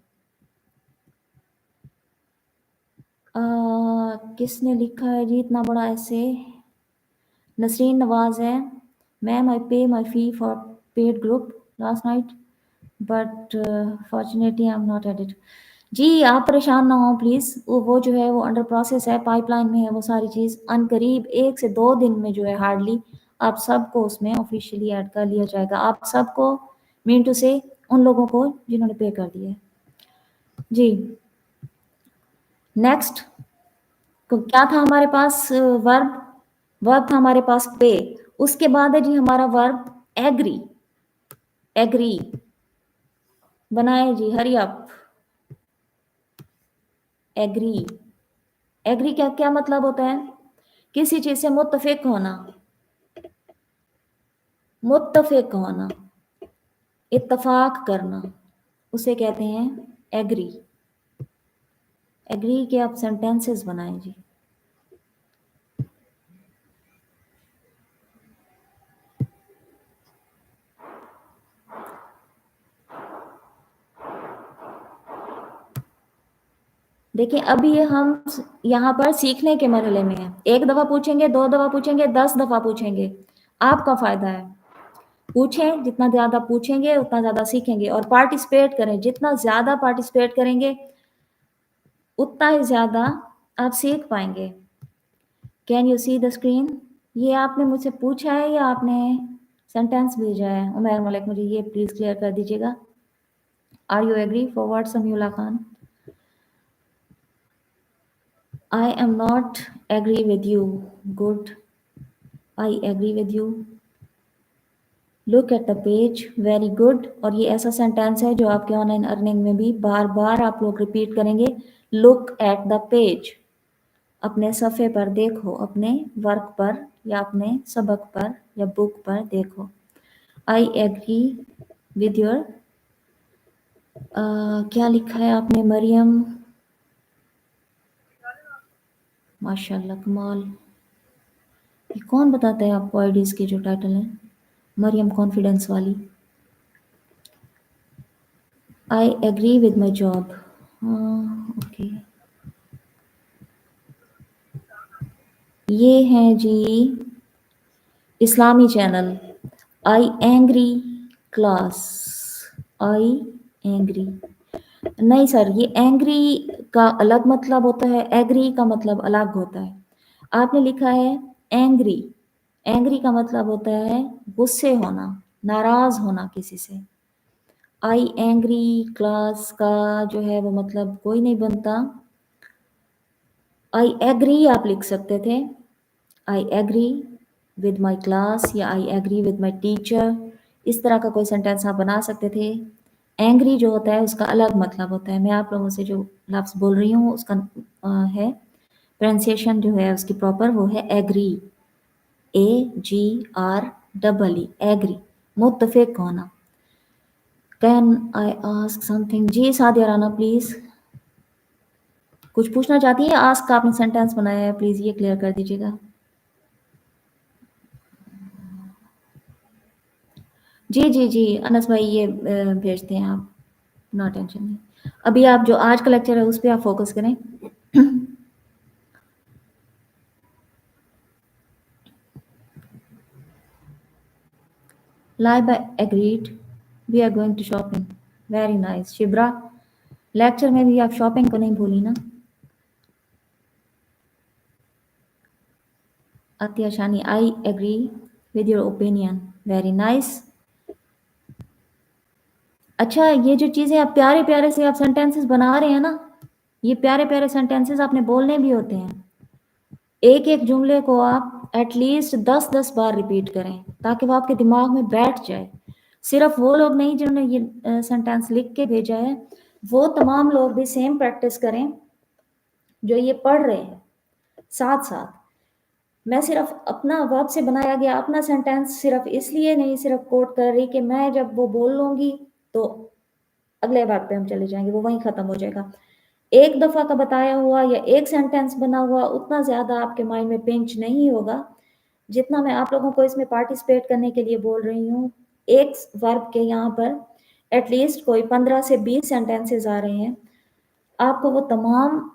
किसने लिखा है जी इतना बड़ा ऐसे? नसरीन नवाज है। Ma'am, I pay my fee for paid group last night, but fortunately I am not edit. जी आप परेशान ना हो प्लीज़, वो जो है वो अंडर प्रोसेस है, पाइपलाइन में है वो सारी चीज़। अनकरीब 1 से 2 दिन में जो है हार्डली आप सबको उसमें ऑफिशियली ऐड कर लिया जाएगा। आप सबको, मीन टू से उन लोगों को जिन्होंने पे कर दिया है। जी नेक्स्ट क्या था हमारे पास? वर्ब, वर्ब था हमारे पास पे। उसके बाद है जी हमारा वर्ब एग्री। एग्री बनाए जी, हरी अप। एग्री, एग्री क्या क्या मतलब होता है? किसी चीज से मुत्तफिक होना, मुत्तफिक होना, इत्तफाक करना, उसे कहते हैं एग्री। एग्री के आप सेंटेंसेस बनाएं जी। देखिए अभी ये हम यहाँ पर सीखने के मरहले में हैं। 1 दफा पूछेंगे, 2 दफा पूछेंगे, 10 दफा पूछेंगे, आपका फायदा है। पूछें, जितना ज़्यादा पूछेंगे उतना ज़्यादा सीखेंगे। और पार्टिसिपेट करें, जितना ज़्यादा पार्टिसिपेट करेंगे उतना ही ज़्यादा आप सीख पाएंगे। Can you see the screen? ये आपने मुझसे पूछा है या आपने सेंटेंस भेजा है? उमैर मलिक, मुझे ये प्लीज़ क्लियर कर दीजिएगा। Are you agree? Forward Samiullah Khan. I am not agree with you. Good. I agree with you. Look at the page. Very good. और ये ऐसा सेंटेंस है जो आपके ऑनलाइन अर्निंग में भी बार बार आप लोग रिपीट करेंगे। Look at the page. अपने सफ़े पर देखो, अपने वर्क पर या अपने सबक पर या बुक पर देखो। I agree with your क्या लिखा है आपने मरियम? माशाल्लाह कमाल। ये कौन बताता है आपको आईडीज के जो टाइटल हैं? मरियम कॉन्फिडेंस वाली। I agree with my job. Okay, ये है जी इस्लामी channel. I angry class. I angry नहीं सर, ये एंग्री का अलग मतलब होता है, एग्री का मतलब अलग होता है। आपने लिखा है एंग्री। एंग्री का मतलब होता है गुस्से होना, नाराज होना किसी से। आई एंग्री क्लास का जो है वो मतलब कोई नहीं बनता। आई एग्री आप लिख सकते थे, I agree with my class या I agree with my teacher. इस तरह का कोई सेंटेंस आप बना सकते थे। एंग्री जो होता है उसका अलग मतलब होता है। मैं आप लोगों से जो लफ्ज़ बोल रही हूँ उसका है प्रोनाउंसिएशन जो है उसकी प्रॉपर, वो है एग्री। AGREE, एग्री, मुत्तफिक होना। Can I ask something? जी सादिया राना प्लीज़, कुछ पूछना चाहती है? आस्क का आपने सेंटेंस बनाया है, प्लीज़ ये क्लियर कर दीजिएगा। जी अनस भाई ये भेजते हैं आप, नो टेंशन नहीं। अभी आप जो आज का लेक्चर है उस पर आप फोकस करें। Laiba agreed. We are going to shopping. Very nice. Shibra lecture में भी आप शॉपिंग को नहीं भूली ना। Atya Shani, I agree with your opinion. Very nice. अच्छा ये जो चीज़ें आप प्यारे प्यारे से आप सेंटेंसेस बना रहे हैं ना, ये प्यारे प्यारे सेंटेंसेस आपने बोलने भी होते हैं। एक एक जुमले को आप एटलीस्ट 10-10 बार रिपीट करें ताकि वो आपके दिमाग में बैठ जाए। सिर्फ वो लोग नहीं जिन्होंने ये सेंटेंस लिख के भेजा है, वो तमाम लोग भी सेम प्रैक्टिस करें जो ये पढ़ रहे हैं साथ साथ। मैं सिर्फ अपना वर्ब से बनाया गया अपना सेंटेंस सिर्फ इसलिए नहीं सिर्फ कोट कर रही कि मैं जब वो बोल लूँगी तो अगले बार पे हम चले जाएंगे, वो वहीं ख़त्म हो जाएगा। एक दफ़ा का बताया हुआ या एक सेंटेंस बना हुआ उतना ज़्यादा आपके माइंड में पिंच नहीं होगा जितना मैं आप लोगों को इसमें पार्टिसिपेट करने के लिए बोल रही हूँ। एक वर्ब के यहाँ पर एटलीस्ट कोई 15 से 20 सेंटेंसेस आ रहे हैं, आपको वो तमाम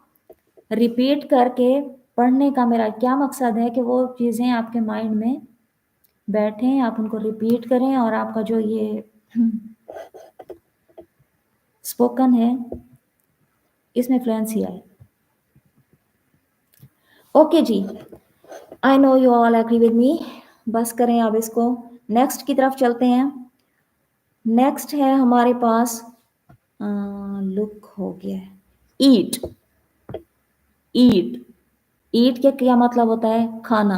रिपीट करके पढ़ने का मेरा क्या मकसद है कि वो चीज़ें आपके माइंड में बैठें, आप उनको रिपीट करें और आपका जो ये स्पोकन है इसमें फ्लुएंसी आए। ओके जी, I know you all agree with me. बस करें अब इसको, नेक्स्ट की तरफ चलते हैं। नेक्स्ट है हमारे पास लुक हो गया है, ईट। ईट ईट के क्या मतलब होता है? खाना।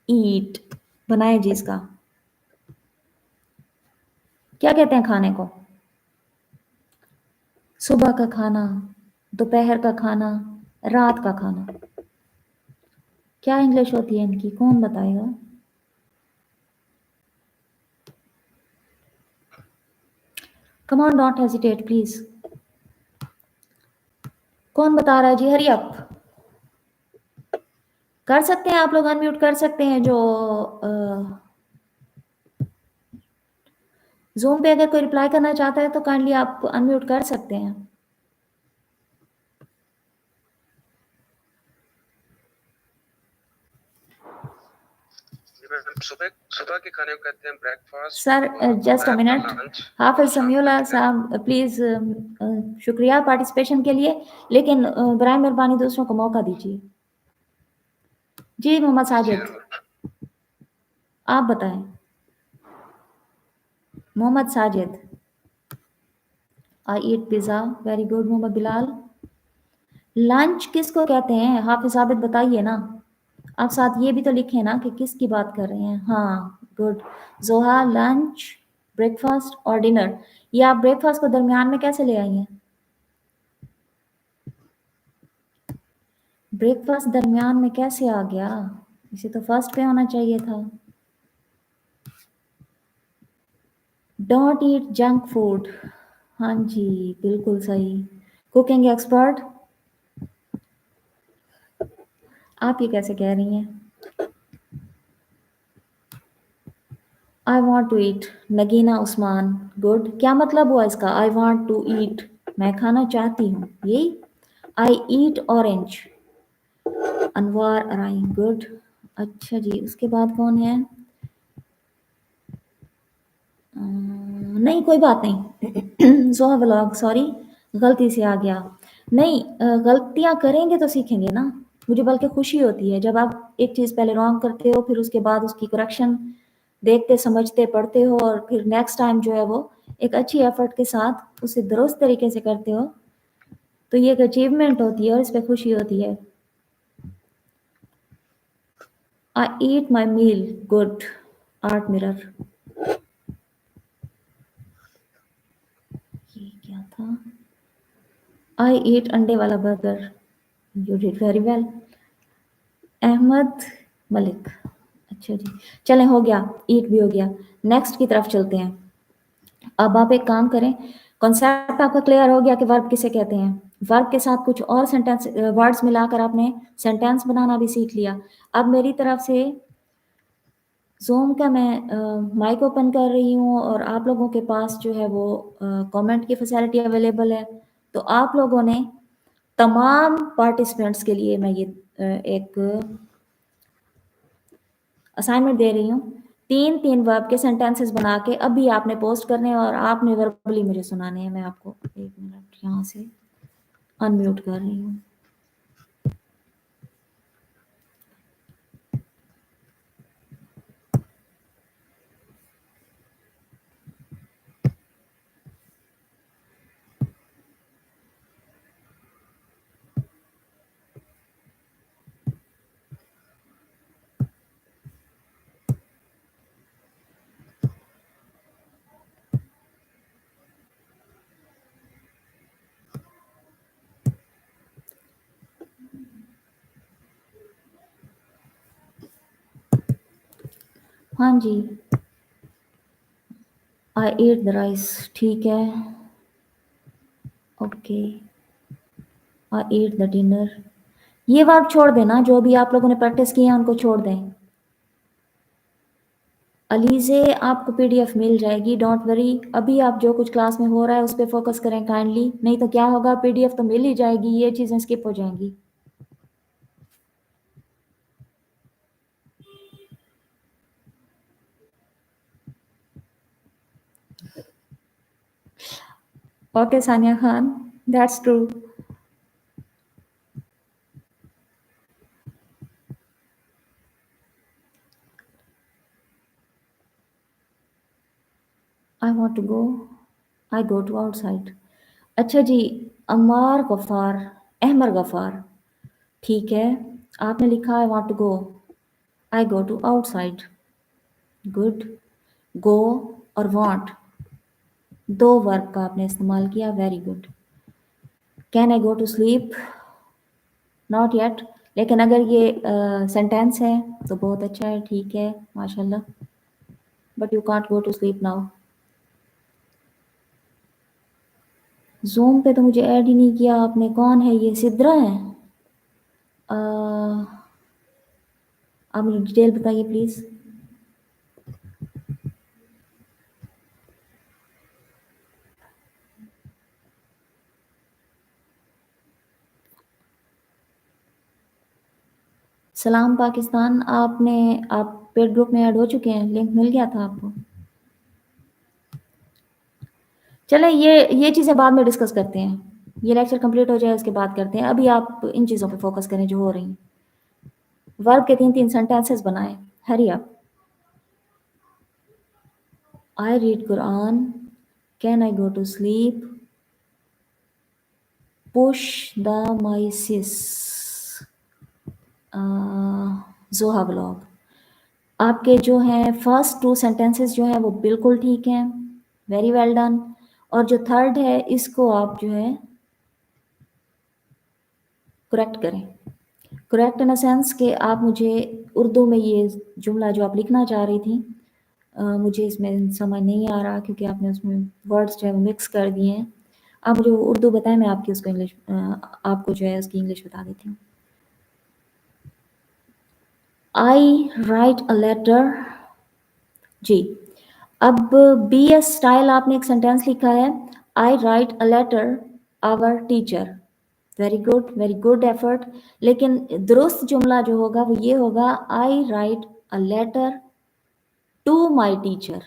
ईट बनाए जी इसका, क्या कहते हैं खाने को? सुबह का खाना, दोपहर का खाना, रात का खाना, क्या इंग्लिश होती है इनकी? कौन बताएगा? Come on, don't hesitate please. कौन बता रहा है जी? हरी अप कर सकते हैं आप लोग, अनम्यूट कर सकते हैं। जो ज़ूम पे अगर कोई रिप्लाई करना चाहता है तो काइंडली आप अनम्यूट कर सकते हैं। सुबह के खाने को कहते हैं breakfast. Sir just a minute, Hafiz Samiullah साहब प्लीज, शुक्रिया पार्टिसिपेशन के लिए, लेकिन बराए मेहरबानी दूसरों को मौका दीजिए। जी मोहम्मद साजिद आप बताएं। Mohammad Sajid, I eat pizza. Very good Mohammad Bilal. Lunch किसको कहते हैं? हाफिज साबित बताइए ना। आप साथ ये भी तो लिखे ना कि किसकी बात कर रहे हैं। हाँ गुड। जोहा लंच, ब्रेकफास्ट और डिनर। ये आप ब्रेकफास्ट को दरमियान में कैसे ले आई हैं? ब्रेकफास्ट दरमियान में कैसे आ गया? इसे तो फर्स्ट पे होना चाहिए था। Don't eat junk food. हाँ जी बिल्कुल सही। कुकिंग एक्सपर्ट, आप ये कैसे कह रही हैं? I want to eat, Nagina Usman. Good. क्या मतलब हुआ इसका? आई वॉन्ट टू ईट, मैं खाना चाहती हूँ, यही। आई ईट ऑरेंज, अनवार अराई। गुड। अच्छा जी, उसके बाद कौन है? नहीं कोई बात नहीं। जोहा व्लॉग, सॉरी गलती से आ गया। नहीं गलतियाँ करेंगे तो सीखेंगे ना। मुझे बल्कि खुशी होती है जब आप एक चीज़ पहले रॉन्ग करते हो फिर उसके बाद उसकी करेक्शन देखते समझते पढ़ते हो और फिर नेक्स्ट टाइम जो है वो एक अच्छी एफर्ट के साथ उसे दुरुस्त तरीके से करते हो, तो ये एक अचीवमेंट होती है और इस पर खुशी होती है। I eat my meal. Good. Art mirror, ये क्या था? आई ईट अंडे वाला burger. You did very well. Ahmad Malik, अच्छा जी चलें हो गया, ईट भी हो गया। नेक्स्ट की तरफ चलते हैं। अब आप एक काम करें, कॉन्सेप्ट आपका क्लियर हो गया कि वर्ब किसे कहते हैं। वर्ब के साथ कुछ और सेंटेंस वर्ड्स मिलाकर आपने सेंटेंस बनाना भी सीख लिया। अब मेरी तरफ से زوم کا میں مائک اوپن کر رہی ہوں اور آپ لوگوں کے پاس جو ہے وہ کامنٹ کی فیسلٹی اویلیبل ہے. تو آپ لوگوں نے تمام پارٹیسپینٹس کے لیے میں یہ ایک اسائنمنٹ دے رہی ہوں. 3 ورب کے سینٹینسز بنا کے ابھی آپ نے پوسٹ کرنے ہیں اور آپ نے وربلی مجھے سنانے ہیں. میں آپ کو 1 منٹ یہاں سے انمیوٹ کر رہی ہوں. ہاں جی. I ate the rice. ٹھیک ہے. Okay. I ate the dinner. یہ ورڈ چھوڑ دینا، جو بھی آپ لوگوں نے پریکٹس کی ہیں ان کو چھوڑ دیں. علیزے آپ کو PDF مل جائے گی، ڈونٹ وری. ابھی آپ جو کچھ کلاس میں ہو رہا ہے اس پہ فوکس کریں کائنڈلی، نہیں تو کیا ہوگا، PDF تو مل ہی جائے گی، یہ چیزیں اسکپ ہو جائیں گی. Okay Sania Khan, that's true. I want to go. I go to outside. اچھا جی. عمار غفار، احمر غفار، ٹھیک ہے. آپ نے لکھا I want to go. I go to outside. Good. Go اور want 2 ورب کا آپ نے استعمال کیا. Very good. Can I go to sleep? Not yet. لیکن اگر یہ سینٹینس ہے تو بہت اچھا ہے، ٹھیک ہے، ماشاء اللہ. But you can't go to sleep now. Zoom پہ تو مجھے ایڈ ہی نہیں کیا آپ نے. کون ہے یہ؟ سدرا ہے؟ آپ مجھے ڈیٹیل بتائیے پلیز. سلام پاکستان. آپ پیڈ گروپ میں ایڈ ہو چکے ہیں، لنک مل گیا تھا آپ کو. چلیں یہ چیزیں بعد میں ڈسکس کرتے ہیں، یہ لیکچر کمپلیٹ ہو جائے اس کے بعد کرتے ہیں. ابھی آپ ان چیزوں پہ فوکس کریں جو ہو رہی ہیں. ورب کے 3 سینٹینسز بنائیں. ہری اپ. I read Quran. Can I go to sleep? Push the mice. Zoha blog. آپ کے جو ہیں فرسٹ 2 سینٹینسز جو ہیں وہ بالکل ٹھیک ہیں. Very well done. اور جو تھرڈ ہے اس کو آپ جو ہے کریکٹ کریں. کریکٹ ان اے سینس کہ آپ مجھے اردو میں یہ جملہ جو آپ لکھنا چاہ رہی تھیں مجھے اس میں سمجھ نہیں آ رہا کیونکہ آپ نے اس میں ورڈس جو ہے مکس کر دیے ہیں. آپ مجھے اردو بتائیں، میں آپ کی اس کو انگلش آپ کو جو ہے اس کی انگلش بتا دیتی ہوں. I write a letter. جی. اب BS اسٹائل آپ نے ایک سینٹینس لکھا ہے. I write a letter our teacher. Very good, very good effort. لیکن درست جملہ جو ہوگا وہ یہ ہوگا I write a letter to my teacher.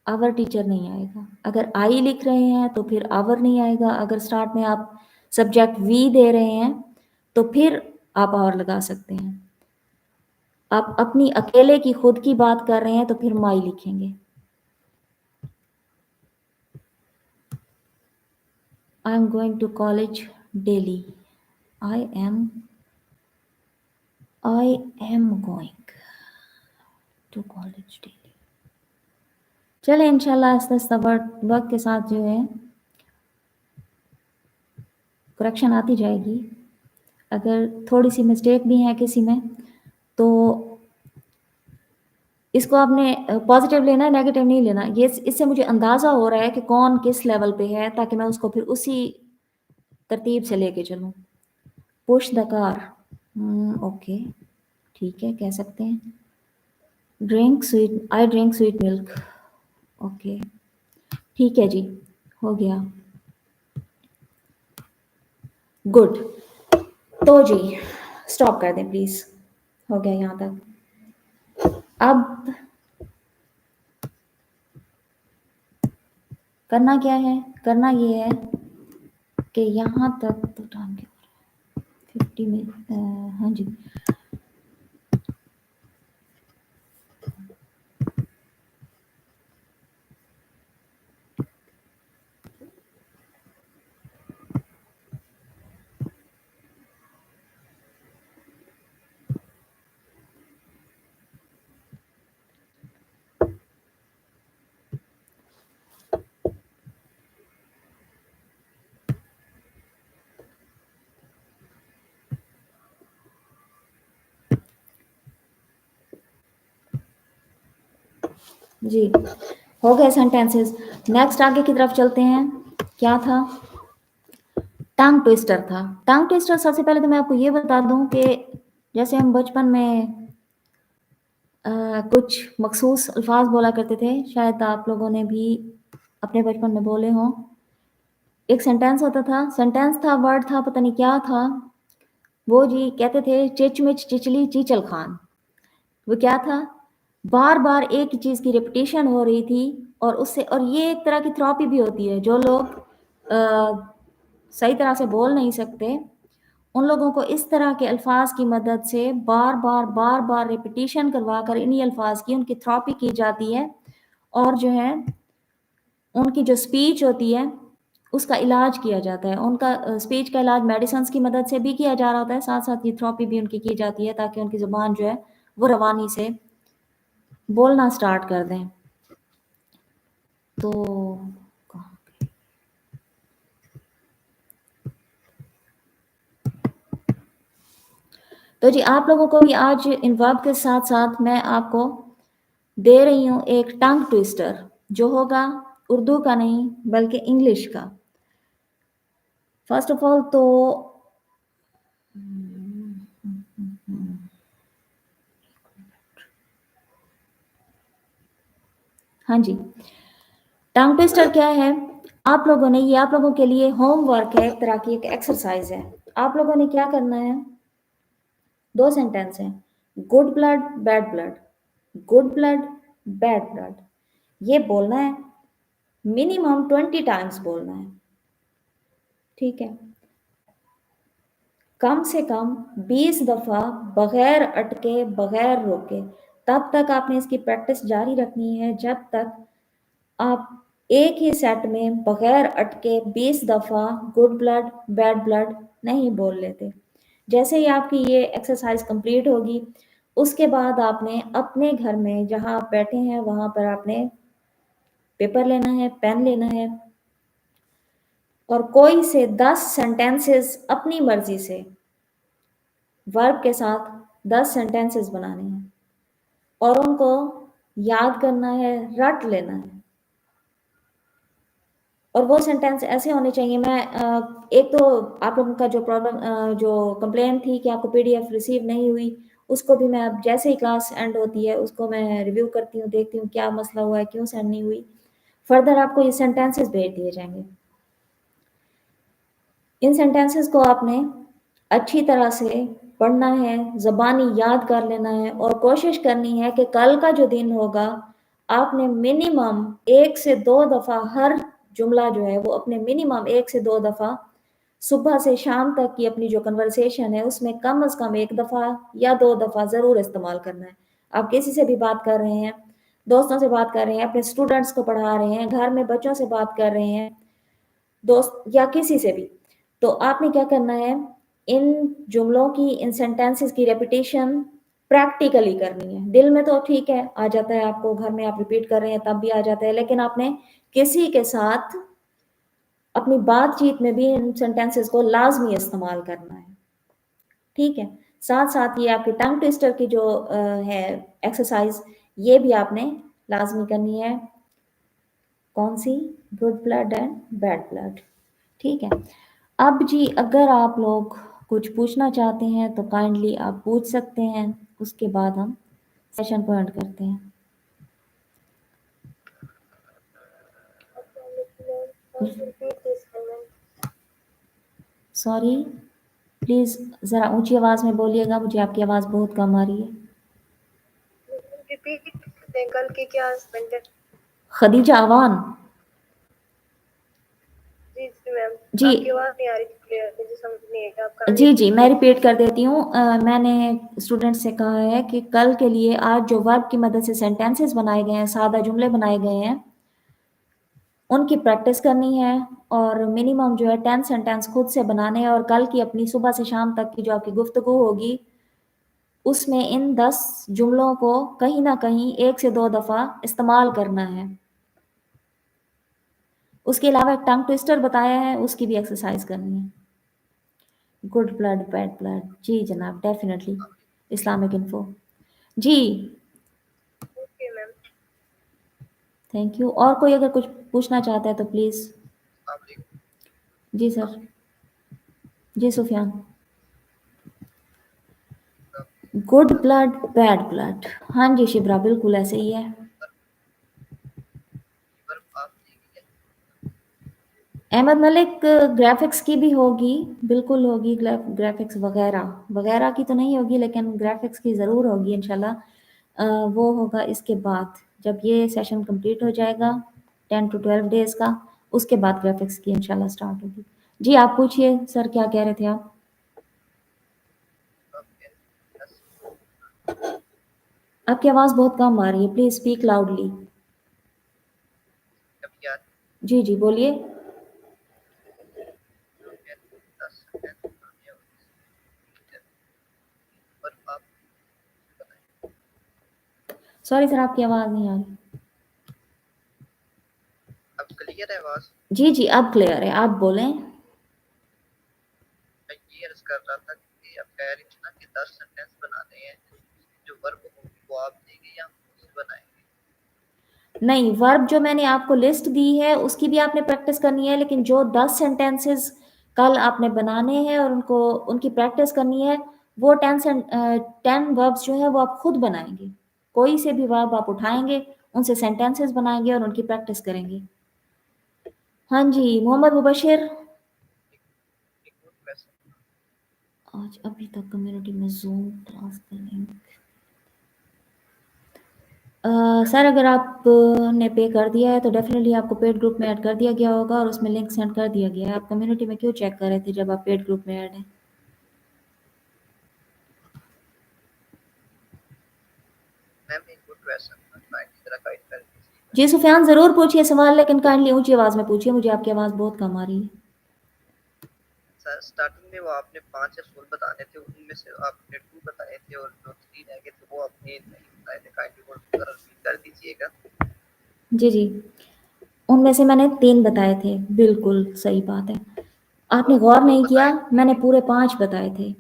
our teacher نہیں آئے گا. اگر I لکھ رہے ہیں تو پھر our نہیں آئے گا. اگر اسٹارٹ میں آپ سبجیکٹ we دے رہے ہیں تو پھر آپ our لگا سکتے ہیں. آپ اپنی اکیلے کی خود کی بات کر رہے ہیں تو پھر my لکھیں گے. I am going to college daily. I am going to college daily. چلیں انشاءاللہ آہستہ آہستہ وقت کے ساتھ جو ہے کریکشن آتی جائے گی. اگر تھوڑی سی مسٹیک بھی ہے کسی میں تو اس کو آپ نے پازیٹیو لینا ہے، نیگیٹیو نہیں لینا. یہ اس سے مجھے اندازہ ہو رہا ہے کہ کون کس لیول پہ ہے تاکہ میں اس کو پھر اسی ترتیب سے لے کے چلوں. Push the car. اوکے ٹھیک ہے، کہہ سکتے ہیں. Drink sweet, I drink sweet milk. Okay, ठीक है जी, हो गया, गुड। तो जी स्टॉप कर दें प्लीज, हो गया यहाँ तक। अब करना क्या है, करना ये है कि यहाँ तक तो टाइम क्या हो रहा है, 50 में, हाँ जी, जी हो गए सेंटेंसेस। नेक्स्ट आगे की तरफ चलते हैं। क्या था, टंग ट्विस्टर था। टंग ट्विस्टर सबसे पहले तो मैं आपको ये बता दूं कि जैसे हम बचपन में कुछ मखसूस अल्फाज बोला करते थे, शायद आप लोगों ने भी अपने बचपन में बोले हों। एक सेंटेंस होता था, सेंटेंस था, वर्ड था, पता नहीं क्या था, वो जी कहते थे चिचमिच चिचली चीचल खान। वो क्या था, बार बार एक ही चीज़ की रिपीटेशन हो रही थी, और उससे, और ये एक तरह की थेरेपी भी होती है। जो लोग सही तरह से बोल नहीं सकते, उन लोगों को इस तरह के अल्फाज की मदद से बार बार रिपीटेशन करवा कर इन्हीं अल्फाज की उनकी थेरेपी की जाती है, और जो है उनकी जो स्पीच होती है उसका इलाज किया जाता है। उनका स्पीच का इलाज मेडिसिन की मदद से भी किया जा रहा होता है, साथ साथ ये थेरेपी भी उनकी की जाती है, ताकि उनकी ज़ुबान जो है वो रवानी से बोलना स्टार्ट कर दें। तो जी आप लोगों को भी आज इन वर्ब के साथ साथ मैं आपको दे रही हूँ एक टंग ट्विस्टर, जो होगा उर्दू का नहीं बल्कि इंग्लिश का। फर्स्ट ऑफ ऑल तो हाँ जी, टंग ट्विस्टर क्या है, आप लोगों ने, ये आप लोगों के लिए होमवर्क है, एक तरह की एक एक्सरसाइज है। आप लोगों ने क्या करना है, दो सेंटेंस हैं, good blood bad blood, good blood bad blood, ये बोलना है, मिनिमम 20 टाइम्स बोलना है, ठीक है। कम से कम 20 दफ़ा बगैर अटके बगैर रोके, तब तक आपने इसकी प्रैक्टिस जारी रखनी है जब तक आप एक ही सेट में बगैर अटके 20 दफ़ा गुड ब्लड बैड ब्लड नहीं बोल लेते। जैसे ही आपकी ये एक्सरसाइज कंप्लीट होगी, उसके बाद आपने अपने घर में जहाँ आप बैठे हैं वहाँ पर आपने पेपर लेना है, पेन लेना है, और कोई से 10 सेंटेंसेस अपनी मर्जी से वर्ब के साथ 10 सेंटेंसेस बनाने हैं, और उनको याद करना है, रट लेना है। और वो सेंटेंस ऐसे होने चाहिए, मैं एक तो आप लोगों का जो प्रॉब्लम, जो कंप्लेन थी कि आपको पीडीएफ रिसीव नहीं हुई, उसको भी मैं अब जैसे ही क्लास एंड होती है उसको मैं रिव्यू करती हूँ, देखती हूँ क्या मसला हुआ है, क्यों सेंड नहीं हुई। फर्दर आपको ये सेंटेंसेस भेज दिए जाएंगे। इन सेंटेंसेस को आपने अच्छी तरह से पढ़ना है, ज़बानी याद कर लेना है, और कोशिश करनी है कि कल का जो दिन होगा आपने मिनिमम 1 से 2 दफ़ा हर जुमला जो है वो अपने मिनिमम 1 से 2 दफ़ा सुबह से शाम तक की अपनी जो कन्वर्सेशन है उसमें कम से कम 1 दफ़ा या 2 दफ़ा ज़रूर इस्तेमाल करना है। आप किसी से भी बात कर रहे हैं, दोस्तों से बात कर रहे हैं, अपने स्टूडेंट्स को पढ़ा रहे हैं, घर में बच्चों से बात कर रहे हैं, दोस्त या किसी से भी, तो आपने क्या करना है, इन जुमलों की, इन सेंटेंसेस की रेपिटेशन प्रैक्टिकली करनी है। दिल में तो ठीक है, आ जाता है आपको, घर में आप रिपीट कर रहे हैं तब भी आ जाता है, लेकिन आपने किसी के साथ अपनी बातचीत में भी इन सेंटेंसेस को लाजमी इस्तेमाल करना है, ठीक है। साथ साथ ये आपकी टंग ट्विस्टर की जो है एक्सरसाइज, ये भी आपने लाजमी करनी है। कौन सी, good blood and bad blood, ठीक है। अब जी अगर आप लोग कुछ पूछना चाहते हैं तो काइंडली आप पूछ सकते हैं, उसके बाद हम सेशन को एंड करते हैं। सॉरी, प्लीज जरा ऊंची आवाज में बोलिएगा, मुझे आपकी आवाज बहुत कम आ रही है। रिपीट करें, कल के क्या हस्बैंड है? खदीजा अवान। जी जी मैम, जी। आपकी आवाज नहीं आ रही थी क्लियर, मुझे समझ नहीं आया आपका। जी जी, मैं रिपीट कर देती हूँ। मैंने स्टूडेंट से कहा है कि कल के लिए आज जो वर्ब की मदद से सेंटेंसेस बनाए गए हैं, सादा जुमले बनाए गए हैं, उनकी प्रैक्टिस करनी है और मिनिमम जो है 10 सेंटेंस खुद से बनाने हैं। और कल की अपनी सुबह से शाम तक की जो आपकी गुफ्तगू होगी उसमें इन 10 जुमलों को कहीं ना कहीं 1 से 2 दफ़ा इस्तेमाल करना है। उसके अलावा एक टंग ट्विस्टर बताया है, उसकी भी एक्सरसाइज करनी है। गुड ब्लड बैड ब्लड, जी जनाब, डेफिनेटली इस्लामिक इन्फो। जी ओके मैम। Thank you. और कोई अगर कुछ पूछना चाहता है तो प्लीज़। जी सर। जी Sufiyan. Good blood bad blood, हाँ जी शिब्रा, बिल्कुल ऐसे ही है। अहमद मलिक, ग्राफिक्स की भी होगी, बिल्कुल होगी, ग्राफिक्स वगैरह वगैरह की तो नहीं होगी, लेकिन ग्राफिक्स की ज़रूर होगी इंशाल्लाह। वो होगा इसके बाद, जब ये सेशन कंप्लीट हो जाएगा 10 to 12 डेज़ का, उसके बाद ग्राफिक्स की इंशाल्लाह स्टार्ट होगी। जी आप पूछिए सर, क्या कह रहे थे आप? आपकी आवाज़ बहुत कम आ रही है, प्लीज़ स्पीक लाउडली। जी जी बोलिए। सॉरी सर, आपकी आवाज़ नहीं आ रही। अब क्लियर है आवाज? जी जी अब क्लियर है, आप बोलें। मैं ये अर्ज कर रहा था कि आप कह रही थी ना कि 10 सेंटेंस बनाने हैं, जो वर्ब होगी वो आप देंगे या हम खुद बनाएंगे? नहीं, वर्ब जो मैंने आपको लिस्ट दी है उसकी भी आपने प्रैक्टिस करनी है, लेकिन जो 10 सेंटेंसेस कल आपने बनाने हैं और उनको उनकी प्रैक्टिस करनी है, वो 10 वर्ब्स जो है वो आप खुद बनाएंगे। कोई से भी वर्ब आप उठाएंगे, उनसे सेंटेंसेस बनाएंगे और उनकी प्रैक्टिस करेंगे। हाँ जी मोहम्मद मुबशिर। आज अभी तक कम्युनिटी में जूम क्लास का लिंक सर अगर आपने पे कर दिया है तो डेफिनेटली आपको पेड ग्रुप में ऐड कर दिया गया होगा और उसमें लिंक सेंड कर दिया गया है। आप कम्युनिटी में क्यों चेक कर रहे थे जब आप पेड ग्रुप में ऐड हैं? मैम एक गुड क्वेश्चन था, काइंडली जरा गाइड कर दीजिए। जी सुफियान ज़रूर पूछिए सवाल, लेकिन काइंडली ऊंची आवाज़ में पूछिए, मुझे आपकी आवाज़ बहुत कम आ रही है। सर स्टार्टिंग में वो आपने 5 असूल बताने थे, उनमें से आपने 2 बताए थे और जो 3 रह गए थे वो आपने नहीं बताए थे, काइंडली वो जरा रिपीट कर दीजिएगा। जी जी, उनमें से मैंने 3 बताए थे, बिल्कुल सही बात है, आपने गौर नहीं किया, मैंने पूरे 5 बताए थे।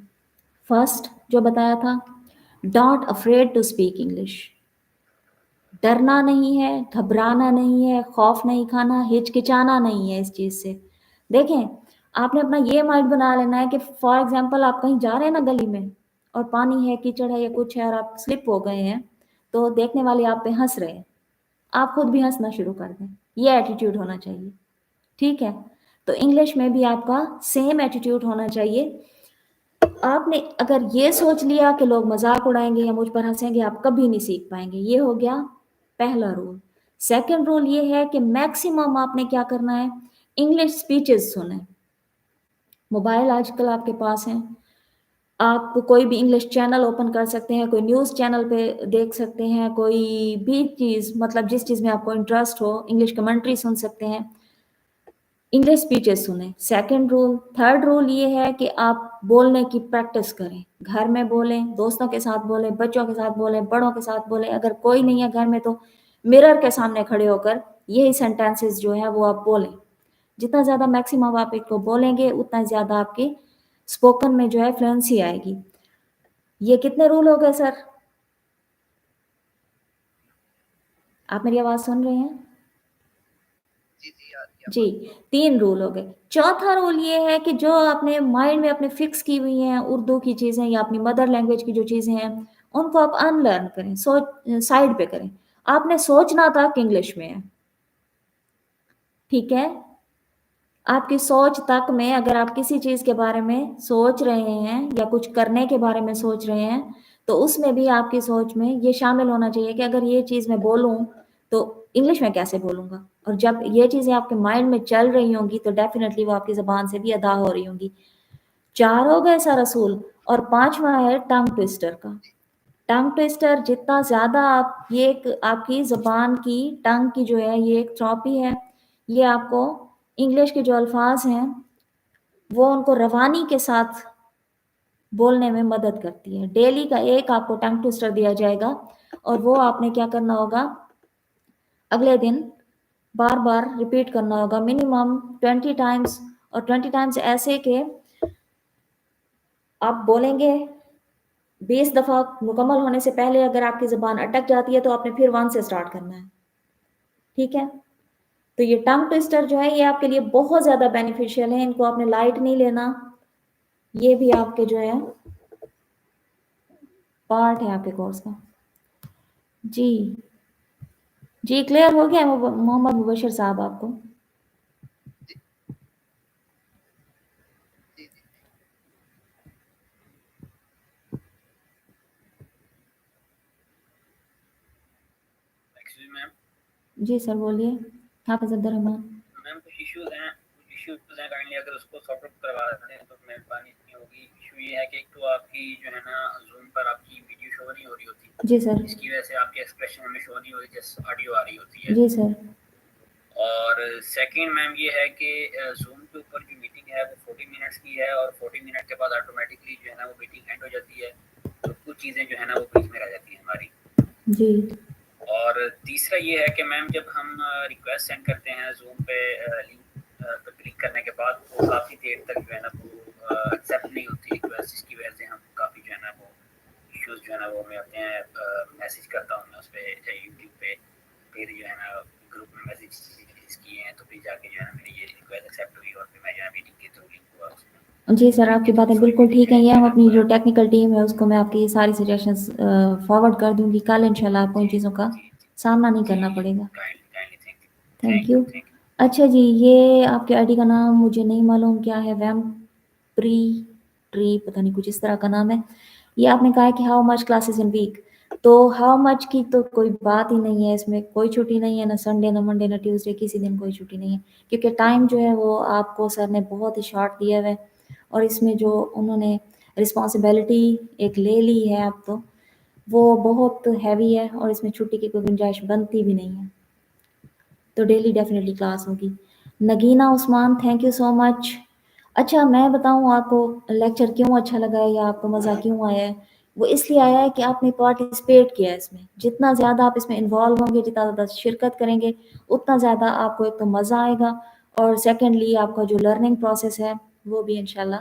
फर्स्ट जो बताया था, don't afraid to speak English, डरना नहीं है, घबराना नहीं है, खौफ नहीं खाना, हिचकिचाना नहीं है इस चीज़ से। देखें, आपने अपना ये माइंड बना लेना है कि फॉर एग्जांपल आप कहीं जा रहे हैं ना गली में और पानी है, कीचड़ है या कुछ है और आप स्लिप हो गए हैं, तो देखने वाले आप पे हंस रहे हैं, आप खुद भी हंसना शुरू कर दें, ये एटीट्यूड होना चाहिए। ठीक है, तो इंग्लिश में भी आपका सेम एटीट्यूड होना चाहिए। आपने अगर ये सोच लिया कि लोग मजाक उड़ाएंगे या मुझ पर हंसेंगे, आप कभी नहीं सीख पाएंगे। ये हो गया पहला रूल। सेकंड रूल ये है कि मैक्सिमम आपने क्या करना है, इंग्लिश स्पीचेस सुने। मोबाइल आजकल आपके पास है, आप कोई भी इंग्लिश चैनल ओपन कर सकते हैं, कोई न्यूज़ चैनल पे देख सकते हैं, कोई भी चीज़, मतलब जिस चीज़ में आपको इंटरेस्ट हो, इंग्लिश कमेंट्री सुन सकते हैं, इंग्लिश स्पीचेस सुने। Second rule. थर्ड रूल ये है कि आप बोलने की प्रैक्टिस करें, घर में बोलें, दोस्तों के साथ बोलें, बच्चों के साथ बोलें, बड़ों के साथ बोलें, अगर कोई नहीं है घर में तो मिरर के सामने खड़े होकर यही सेंटेंसेस जो है वो आप बोलें। जितना ज़्यादा मैक्सिमम आप इनको बोलेंगे उतना ज़्यादा आपकी स्पोकन में जो है फ्लुएंसी आएगी। ये कितने रूल हो गए सर? आप मेरी आवाज़ सुन रहे हैं? जी, 3 रूल हो गए। चौथा रूल ये है कि जो आपने माइंड में अपने फिक्स की हुई हैं उर्दू की चीज़ें या अपनी मदर लैंग्वेज की जो चीज़ें हैं, ان کو آپ انلرن کریں, سائڈ پہ کریں. آپ نے سوچنا تک انگلش میں ہے, ٹھیک ہے. آپ کی سوچ تک میں اگر آپ کسی چیز کے بارے میں سوچ رہے ہیں یا کچھ کرنے کے بارے میں سوچ رہے ہیں تو اس میں بھی آپ کی سوچ میں یہ شامل ہونا چاہیے کہ اگر یہ چیز میں بولوں تو انگلش میں کیسے بولوں گا. اور جب یہ چیزیں آپ کے مائنڈ میں چل رہی ہوں گی تو ڈیفینیٹلی وہ آپ کی زبان سے بھی ادا ہو رہی ہوں گی. 4 ہو گئے سر اصول, اور 5واں ہے ٹنگ ٹوسٹر کا. ٹنگ ٹوسٹر جتنا زیادہ آپ یہ ایک آپ کی زبان کی ٹنگ کی جو ہے یہ ایک تھراپی ہے. یہ آپ کو انگلش کے جو الفاظ ہیں وہ ان کو روانی کے ساتھ بولنے میں مدد کرتی ہے. ڈیلی کا ایک آپ کو ٹنگ ٹوسٹر دیا جائے گا اور وہ آپ نے کیا کرنا ہوگا, اگلے دن بار بار ریپیٹ کرنا ہوگا منیمم 20 ٹائمز. اور 20 ٹائمز ایسے کہ آپ بولیں گے 20 دفعہ مکمل ہونے سے پہلے اگر آپ کی زبان اٹک جاتی ہے تو آپ نے پھر 1 سے سٹارٹ کرنا ہے, ٹھیک ہے. تو یہ ٹنگ ٹوسٹر جو ہے یہ آپ کے لیے بہت زیادہ بینیفیشیل ہے, ان کو آپ نے لائٹ نہیں لینا. یہ بھی آپ کے جو ہے پارٹ ہے آپ کے کورس کا. جی جی کلیئر ہو گیا محمد مبشر صاحب آپ کو؟ جی جی ایکچولی میم جی سر بولیے. حافظ عبد الرحمان. میم کچھ ایشوز ہیں کائنڈلی اگر اس کو سارٹ آؤٹ کروا دیں تو مہربانی اتنی ہوگی. ایشو یہ ہے کہ ایک تو آپ کی جو ہے نا زوم پر آپ کی ویڈیو شو نہیں ہو رہی ہوتی, جی سر. جس کی وجہ سے آپ کے ایکسپریشن ہمیں شو نہیں ہو رہی, جس آڈیو آ رہی ہوتی ہے. جی سر. اور سیکنڈ میم یہ ہے کہ زوم کے اوپر جو میٹنگ ہے وہ 40 منٹس کی ہے, اور 40 منٹ کے بعد آٹومیٹکلی جو ہے نا وہ میٹنگ اینڈ ہو جاتی ہے. تو کچھ چیزیں جو ہے نا وہ بیچ میں رہ جاتی ہیں ہماری. جی. اور تیسرا یہ ہے کہ میم جب ہم ریکویسٹ سینڈ کرتے ہیں زوم پہ لنک پہ کلک کرنے کے بعد وہ کافی دیر تک جو ہے نا وہ ایکسیپٹ نہیں ہوتی ریکویسٹ, جس کی وجہ سے ہم کافی جو ہے نا وہ ایشوز جو ہے نا وہ ہمیں آتے ہیں. میسیج کرتا ہوں میں اس پہ یوٹیوب پہ, پھر جو ہے نا گروپ میں میسیج کیے ہیں تو پھر جا کے جو ہے نا میری یہ ریکویسٹ ایکسیپٹ ہوئی اور پھر میں جو ہے میٹنگ کے تھرو لنک ہوا اس میں. جی سر آپ کی باتیں بالکل ٹھیک ہیں. یہ ہم اپنی جو ٹیکنیکل ٹیم ہے اس کو میں آپ کی ساری سجیشنز فارورڈ کر دوں گی. کل انشاءاللہ آپ کو ان چیزوں کا سامنا نہیں کرنا پڑے گا. Thank you. اچھا جی, یہ آپ کے آئی ڈی کا نام مجھے نہیں معلوم کیا ہے, ویم ٹری پتہ نہیں کچھ اس طرح کا نام ہے. یہ آپ نے کہا ہے کہ how much classes in week, تو ہاؤ مچ کی تو کوئی بات ہی نہیں ہے, اس میں کوئی چھٹی نہیں ہے, نہ سنڈے نہ منڈے نہ ٹیوزڈے, کسی دن کوئی چھٹی نہیں ہے. کیونکہ ٹائم جو ہے وہ آپ کو سر نے بہت ہی شارٹ دیا ہے, اور اس میں جو انہوں نے رسپانسبلٹی ایک لے لی ہے اب تو وہ بہت ہیوی ہے, اور اس میں چھٹی کی کوئی گنجائش بنتی بھی نہیں ہے. تو ڈیلی ڈیفینیٹلی کلاس ہوگی. نگینہ عثمان تھینک یو سو مچ. اچھا میں بتاؤں آپ کو لیکچر کیوں اچھا لگا ہے یا آپ کو مزہ کیوں آیا ہے. وہ اس لیے آیا ہے کہ آپ نے پارٹیسپیٹ کیا ہے اس میں. جتنا زیادہ آپ اس میں انوالو ہوں گے, جتنا زیادہ شرکت کریں گے, اتنا زیادہ آپ کو ایک تو مزہ آئے گا, اور سیکنڈلی آپ کا جو لرننگ پروسیس ہے وہ بھی انشاءاللہ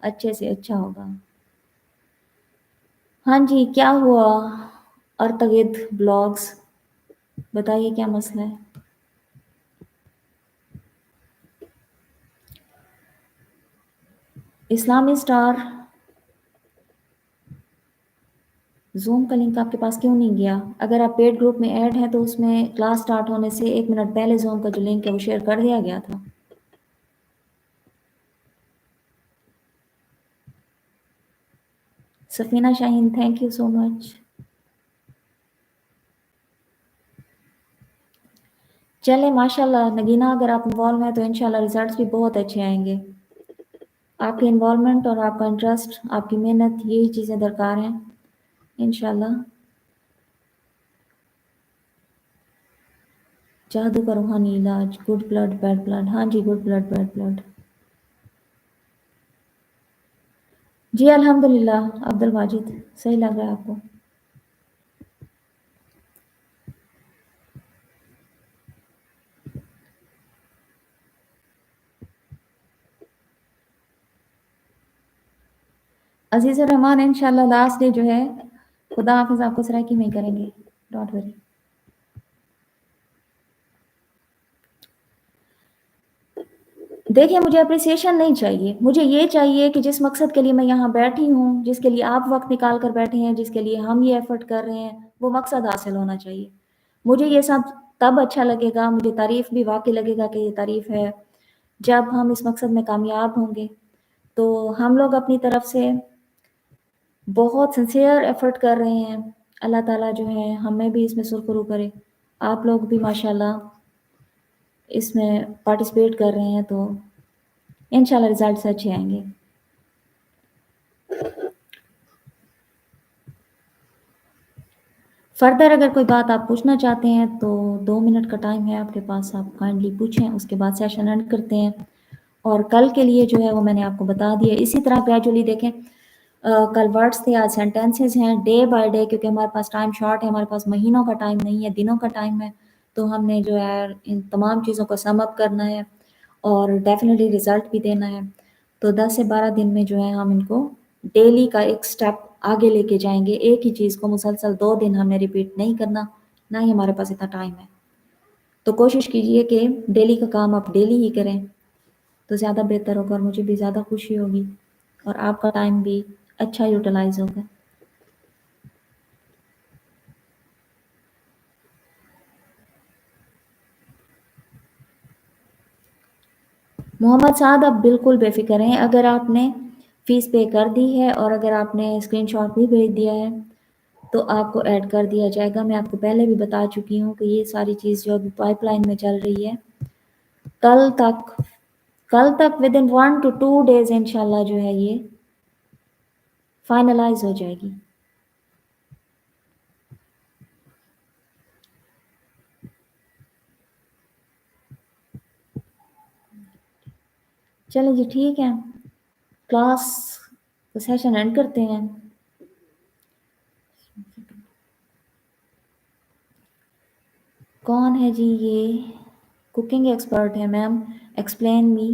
اچھے سے اچھا ہوگا. ہاں جی کیا ہوا ارتگد بلاگز, بتائیے کیا مسئلہ ہے. اسلامی اسٹار زوم کا لنک آپ کے پاس کیوں نہیں گیا؟ اگر آپ پیڈ گروپ میں ایڈ ہیں تو اس میں کلاس سٹارٹ ہونے سے 1 منٹ پہلے زوم کا جو لنک ہے وہ شیئر کر دیا گیا تھا. سفینہ شاہین تھینک یو سو مچ. چلیں ماشاءاللہ نگینہ اگر آپ انوالو ہیں تو انشاءاللہ ریزلٹس بھی بہت اچھے آئیں گے. آپ کی انوالومنٹ اور آپ کا انٹرسٹ, آپ کی محنت, یہی چیزیں درکار ہیں انشاءاللہ. جادو کا روحانی علاج, گڈ بلڈ بیڈ بلڈ, ہاں جی گڈ بلڈ بیڈ بلڈ. جی الحمدللہ عبد الواجد صحیح لگ رہا ہے آپ کو. عزیز الرحمان انشاءاللہ لاسٹ ڈے جو ہے خدا حافظ آپ کو سرائکی میں ہی کریں گے, ڈونٹ وری. देखिए मुझे अप्रिसिएशन नहीं चाहिए, मुझे ये चाहिए कि जिस मकसद के लिए मैं यहाँ बैठी हूँ, जिसके लिए आप वक्त निकाल कर बैठे हैं, जिसके लिए हम ये एफर्ट कर रहे हैं, वो मकसद हासिल होना चाहिए। मुझे ये सब तब अच्छा लगेगा, मुझे तारीफ़ भी वाकई लगेगा कि ये तारीफ़ है, जब हम इस मकसद में कामयाब होंगे। तो हम लोग अपनी तरफ से बहुत सिंसियर एफर्ट कर रहे हैं। अल्लाह ताला जो है हमें भी इसमें सुरखरू करे। आप लोग भी माशाल्लाह इसमें पार्टिसिपेट कर रहे हैं, तो इंशाल्लाह रिजल्ट्स अच्छे आएंगे। फर्दर अगर कोई बात आप पूछना चाहते हैं तो 2 मिनट का टाइम है आपके पास, आप काइंडली पूछें, उसके बाद सेशन एंड करते हैं। और कल के लिए जो है वो मैंने आपको बता दिया। इसी तरह ग्रेजुअली देखें, कल वर्ड्स थे, आज सेंटेंसेस हैं, डे बाय डे, क्योंकि हमारे पास टाइम शॉर्ट है, हमारे पास महीनों का टाइम नहीं है, दिनों का टाइम है। तो हमने जो है इन तमाम चीज़ों को सम अप करना है और डेफिनेटली रिज़ल्ट भी देना है। तो 10 से 12 दिन में जो है हम इनको डेली का एक स्टेप आगे लेके जाएंगे। एक ही चीज़ को मुसलसल 2 दिन हमने रिपीट नहीं करना, ना ही हमारे पास इतना टाइम है। तो कोशिश कीजिए कि डेली का काम आप डेली ही करें, तो ज़्यादा बेहतर होगा और मुझे भी ज़्यादा खुशी होगी और आपका टाइम भी अच्छा यूटिलाइज होगा। मोहम्मद साद, आप बिल्कुल बेफिक्र हैं। अगर आपने फ़ीस पे कर दी है और अगर आपने स्क्रीनशॉट भी भेज दिया है तो आपको ऐड कर दिया जाएगा। मैं आपको पहले भी बता चुकी हूँ कि ये सारी चीज़ जो अभी पाइपलाइन में चल रही है, कल तक विद इन 1 to 2 डेज़ इंशाल्लाह जो है ये फाइनलाइज हो जाएगी। चलें जी, ठीक है, क्लास का सेशन एंड करते हैं। कौन है जी ये? कुकिंग एक्सपर्ट है ma'am. Explain me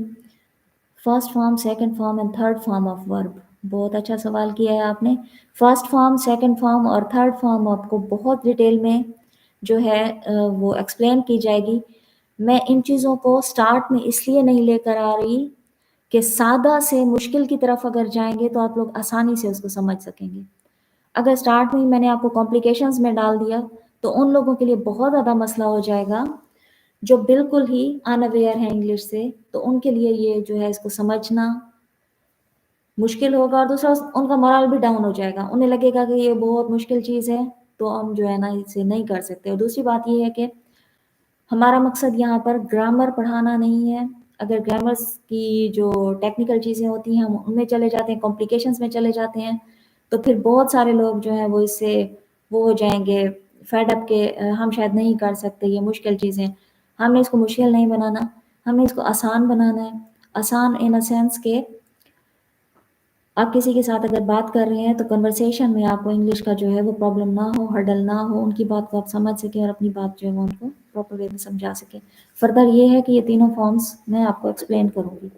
first form, second form and third form of verb. बहुत अच्छा सवाल किया है आपने। फर्स्ट फॉर्म, सेकंड फॉर्म और थर्ड फॉर्म आपको बहुत डिटेल में जो है वो एक्सप्लेन की जाएगी। मैं इन चीज़ों को स्टार्ट में इसलिए नहीं लेकर आ रही कि सादा से मुश्किल की तरफ अगर जाएंगे तो आप लोग आसानी से उसको समझ सकेंगे। अगर स्टार्ट में ही मैंने आपको कॉम्प्लिकेशंस में डाल दिया तो उन लोगों के लिए बहुत ज़्यादा मसला हो जाएगा जो बिल्कुल ही अनअवेयर है इंग्लिश से, तो उनके लिए ये जो है इसको समझना मुश्किल होगा और दूसरा उनका मोरल भी डाउन हो जाएगा। उन्हें लगेगा कि ये बहुत मुश्किल चीज़ है, तो हम जो है ना इसे नहीं कर सकते। और दूसरी बात ये है कि हमारा मकसद यहाँ पर ग्रामर पढ़ाना नहीं है। अगर ग्रामर्स की जो टेक्निकल चीज़ें होती हैं हम उनमें चले जाते हैं, कॉम्प्लिकेशंस में चले जाते हैं, तो फिर बहुत सारे लोग जो हैं वो इससे वो हो जाएंगे फेड अप के हम शायद नहीं कर सकते ये मुश्किल चीज़ें। हमने इसको मुश्किल नहीं बनाना, हमें इसको आसान बनाना है। आसान इन अ सेंस के आप किसी के साथ अगर बात कर रहे हैं तो कन्वर्सेशन में आपको इंग्लिश का जो है वो प्रॉब्लम ना हो, हर्डल ना हो, उनकी बात को आप समझ सकें और अपनी बात जो है वो उनको प्रॉपर वे में समझा सकें। फर्दर ये है कि ये तीनों फॉर्म्स मैं आपको एक्सप्लेन करूँगी।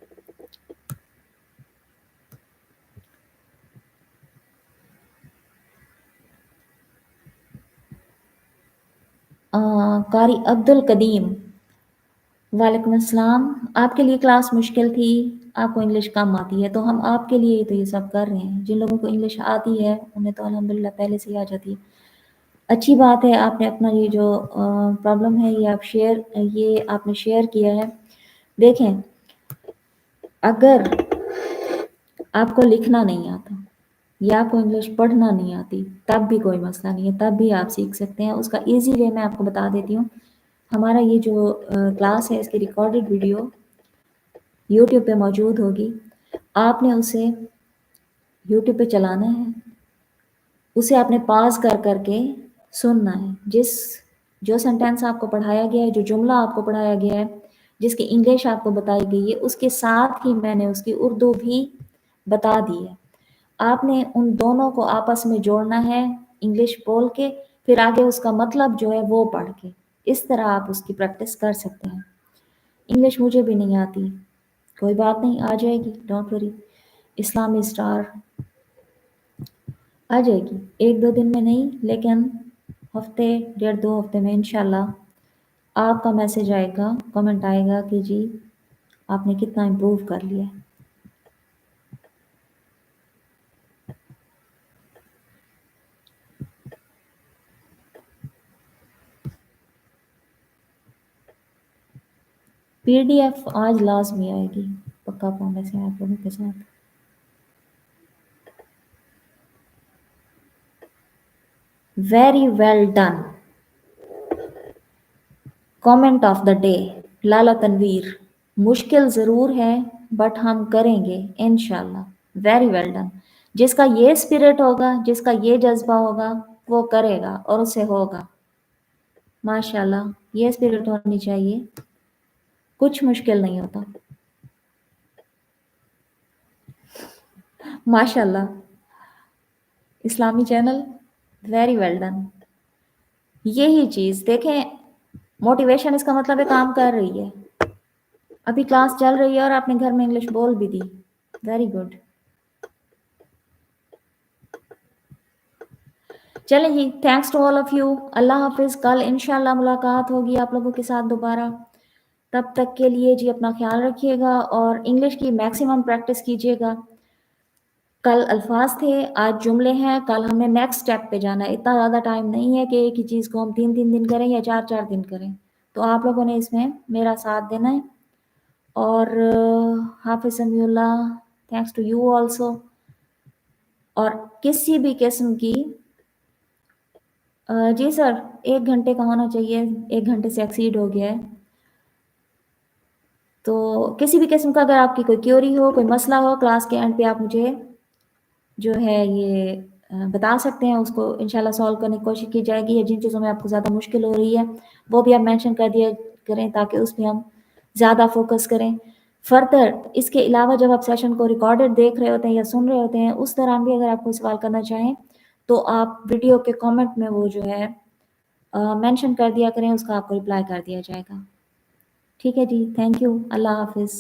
कारी अब्दुल कदीम, वालेकुम अस्सलाम। आपके लिए क्लास मुश्किल थी, आपको इंग्लिश कम आती है, तो हम आपके लिए ही तो ये सब कर रहे हैं। जिन लोगों को इंग्लिश आती है उन्हें तो अल्हम्दुलिल्लाह पहले से ही आ जाती है। अच्छी बात है, आपने अपना ये जो प्रॉब्लम है ये आपने शेयर किया है। देखें, अगर आपको लिखना नहीं आता या आपको इंग्लिश पढ़ना नहीं आती तब भी कोई मसला नहीं है, तब भी आप सीख सकते हैं। उसका ईजी वे मैं आपको बता देती हूँ। हमारा ये जो क्लास है इसकी रिकॉर्डेड वीडियो यूट्यूब पे मौजूद होगी। आपने उसे यूट्यूब पे चलाना है, उसे आपने पॉज़ कर करके सुनना है। जो सेंटेंस आपको पढ़ाया गया है, जो जुमला आपको पढ़ाया गया है, जिसकी इंग्लिश आपको बताई गई है, उसके साथ ही मैंने उसकी उर्दू भी बता दी है। आपने उन दोनों को आपस में जोड़ना है, इंग्लिश बोल के, फिर आगे उसका मतलब जो है वो पढ़ के। इस तरह आप उसकी प्रैक्टिस कर सकते हैं। इंग्लिश मुझे भी नहीं आती, कोई बात नहीं, आ जाएगी, डोंट वरी। इस्लामी स्टार आ जाएगी, 1-2 दिन में नहीं, लेकिन हफ्ते 1.5-2 हफ्ते में इंशाल्लाह आपका मैसेज आएगा, कमेंट आएगा कि जी आपने कितना इम्प्रूव कर लिया है। PDF आज लाजमी आएगी, पक्का प्रॉमिस है आप लोगों के साथ। Very well done. Comment of the day, Lala Tanveer, मुश्किल ज़रूर है बट हम करेंगे इंशाल्लाह। Very well done. जिसका ये स्पिरिट होगा, जिसका ये जज्बा होगा, वो करेगा और उसे होगा। माशाल्लाह, ये स्पिरिट होनी चाहिए, कुछ मुश्किल नहीं होता। माशाल्लाह, इस्लामी चैनल, वेरी वेल डन। यही चीज़ देखें, मोटिवेशन इसका मतलब है काम कर रही है। अभी क्लास चल रही है और आपने घर में इंग्लिश बोल भी दी, वेरी गुड। चलें जी, thanks to all of you. अल्लाह हाफिज़। कल इंशाल्लाह मुलाकात होगी आप लोगों के साथ दोबारा। तब तक के लिए जी अपना ख्याल रखिएगा और इंग्लिश की मैक्सिमम प्रैक्टिस कीजिएगा। कल अल्फाज थे, आज जुमले हैं। कल हमने नेक्स्ट स्टेप पे जाना है। इतना ज़्यादा टाइम नहीं है कि एक ही चीज़ को हम 3-3 दिन करें या 4-4 दिन करें। तो आप लोगों ने इसमें मेरा साथ देना है। और Hafiz Samiullah, thanks to you also. और किसी भी किस्म की जी सर, 1 घंटे का होना चाहिए, 1 घंटे से एक्सीड हो गया है। तो किसी भी किस्म का अगर आपकी कोई क्वेरी हो, कोई मसला हो, क्लास के एंड पे आप मुझे जो है ये बता सकते हैं, उसको इंशाल्लाह सॉल्व करने की कोशिश की जाएगी। या जिन चीज़ों में आपको ज़्यादा मुश्किल हो रही है वो भी आप मेंशन कर दिया करें ताकि उस पे हम ज़्यादा फोकस करें। फर्दर इसके अलावा जब आप सेशन को रिकॉर्डेड देख रहे होते हैं या सुन रहे होते हैं, उस दौरान भी अगर आप कोई सवाल करना चाहें तो आप वीडियो के कमेंट में वो जो है मेंशन कर दिया करें, उसका आपको रिप्लाई कर दिया जाएगा। ठीक है जी, थैंक यू, अल्लाह हाफिज़।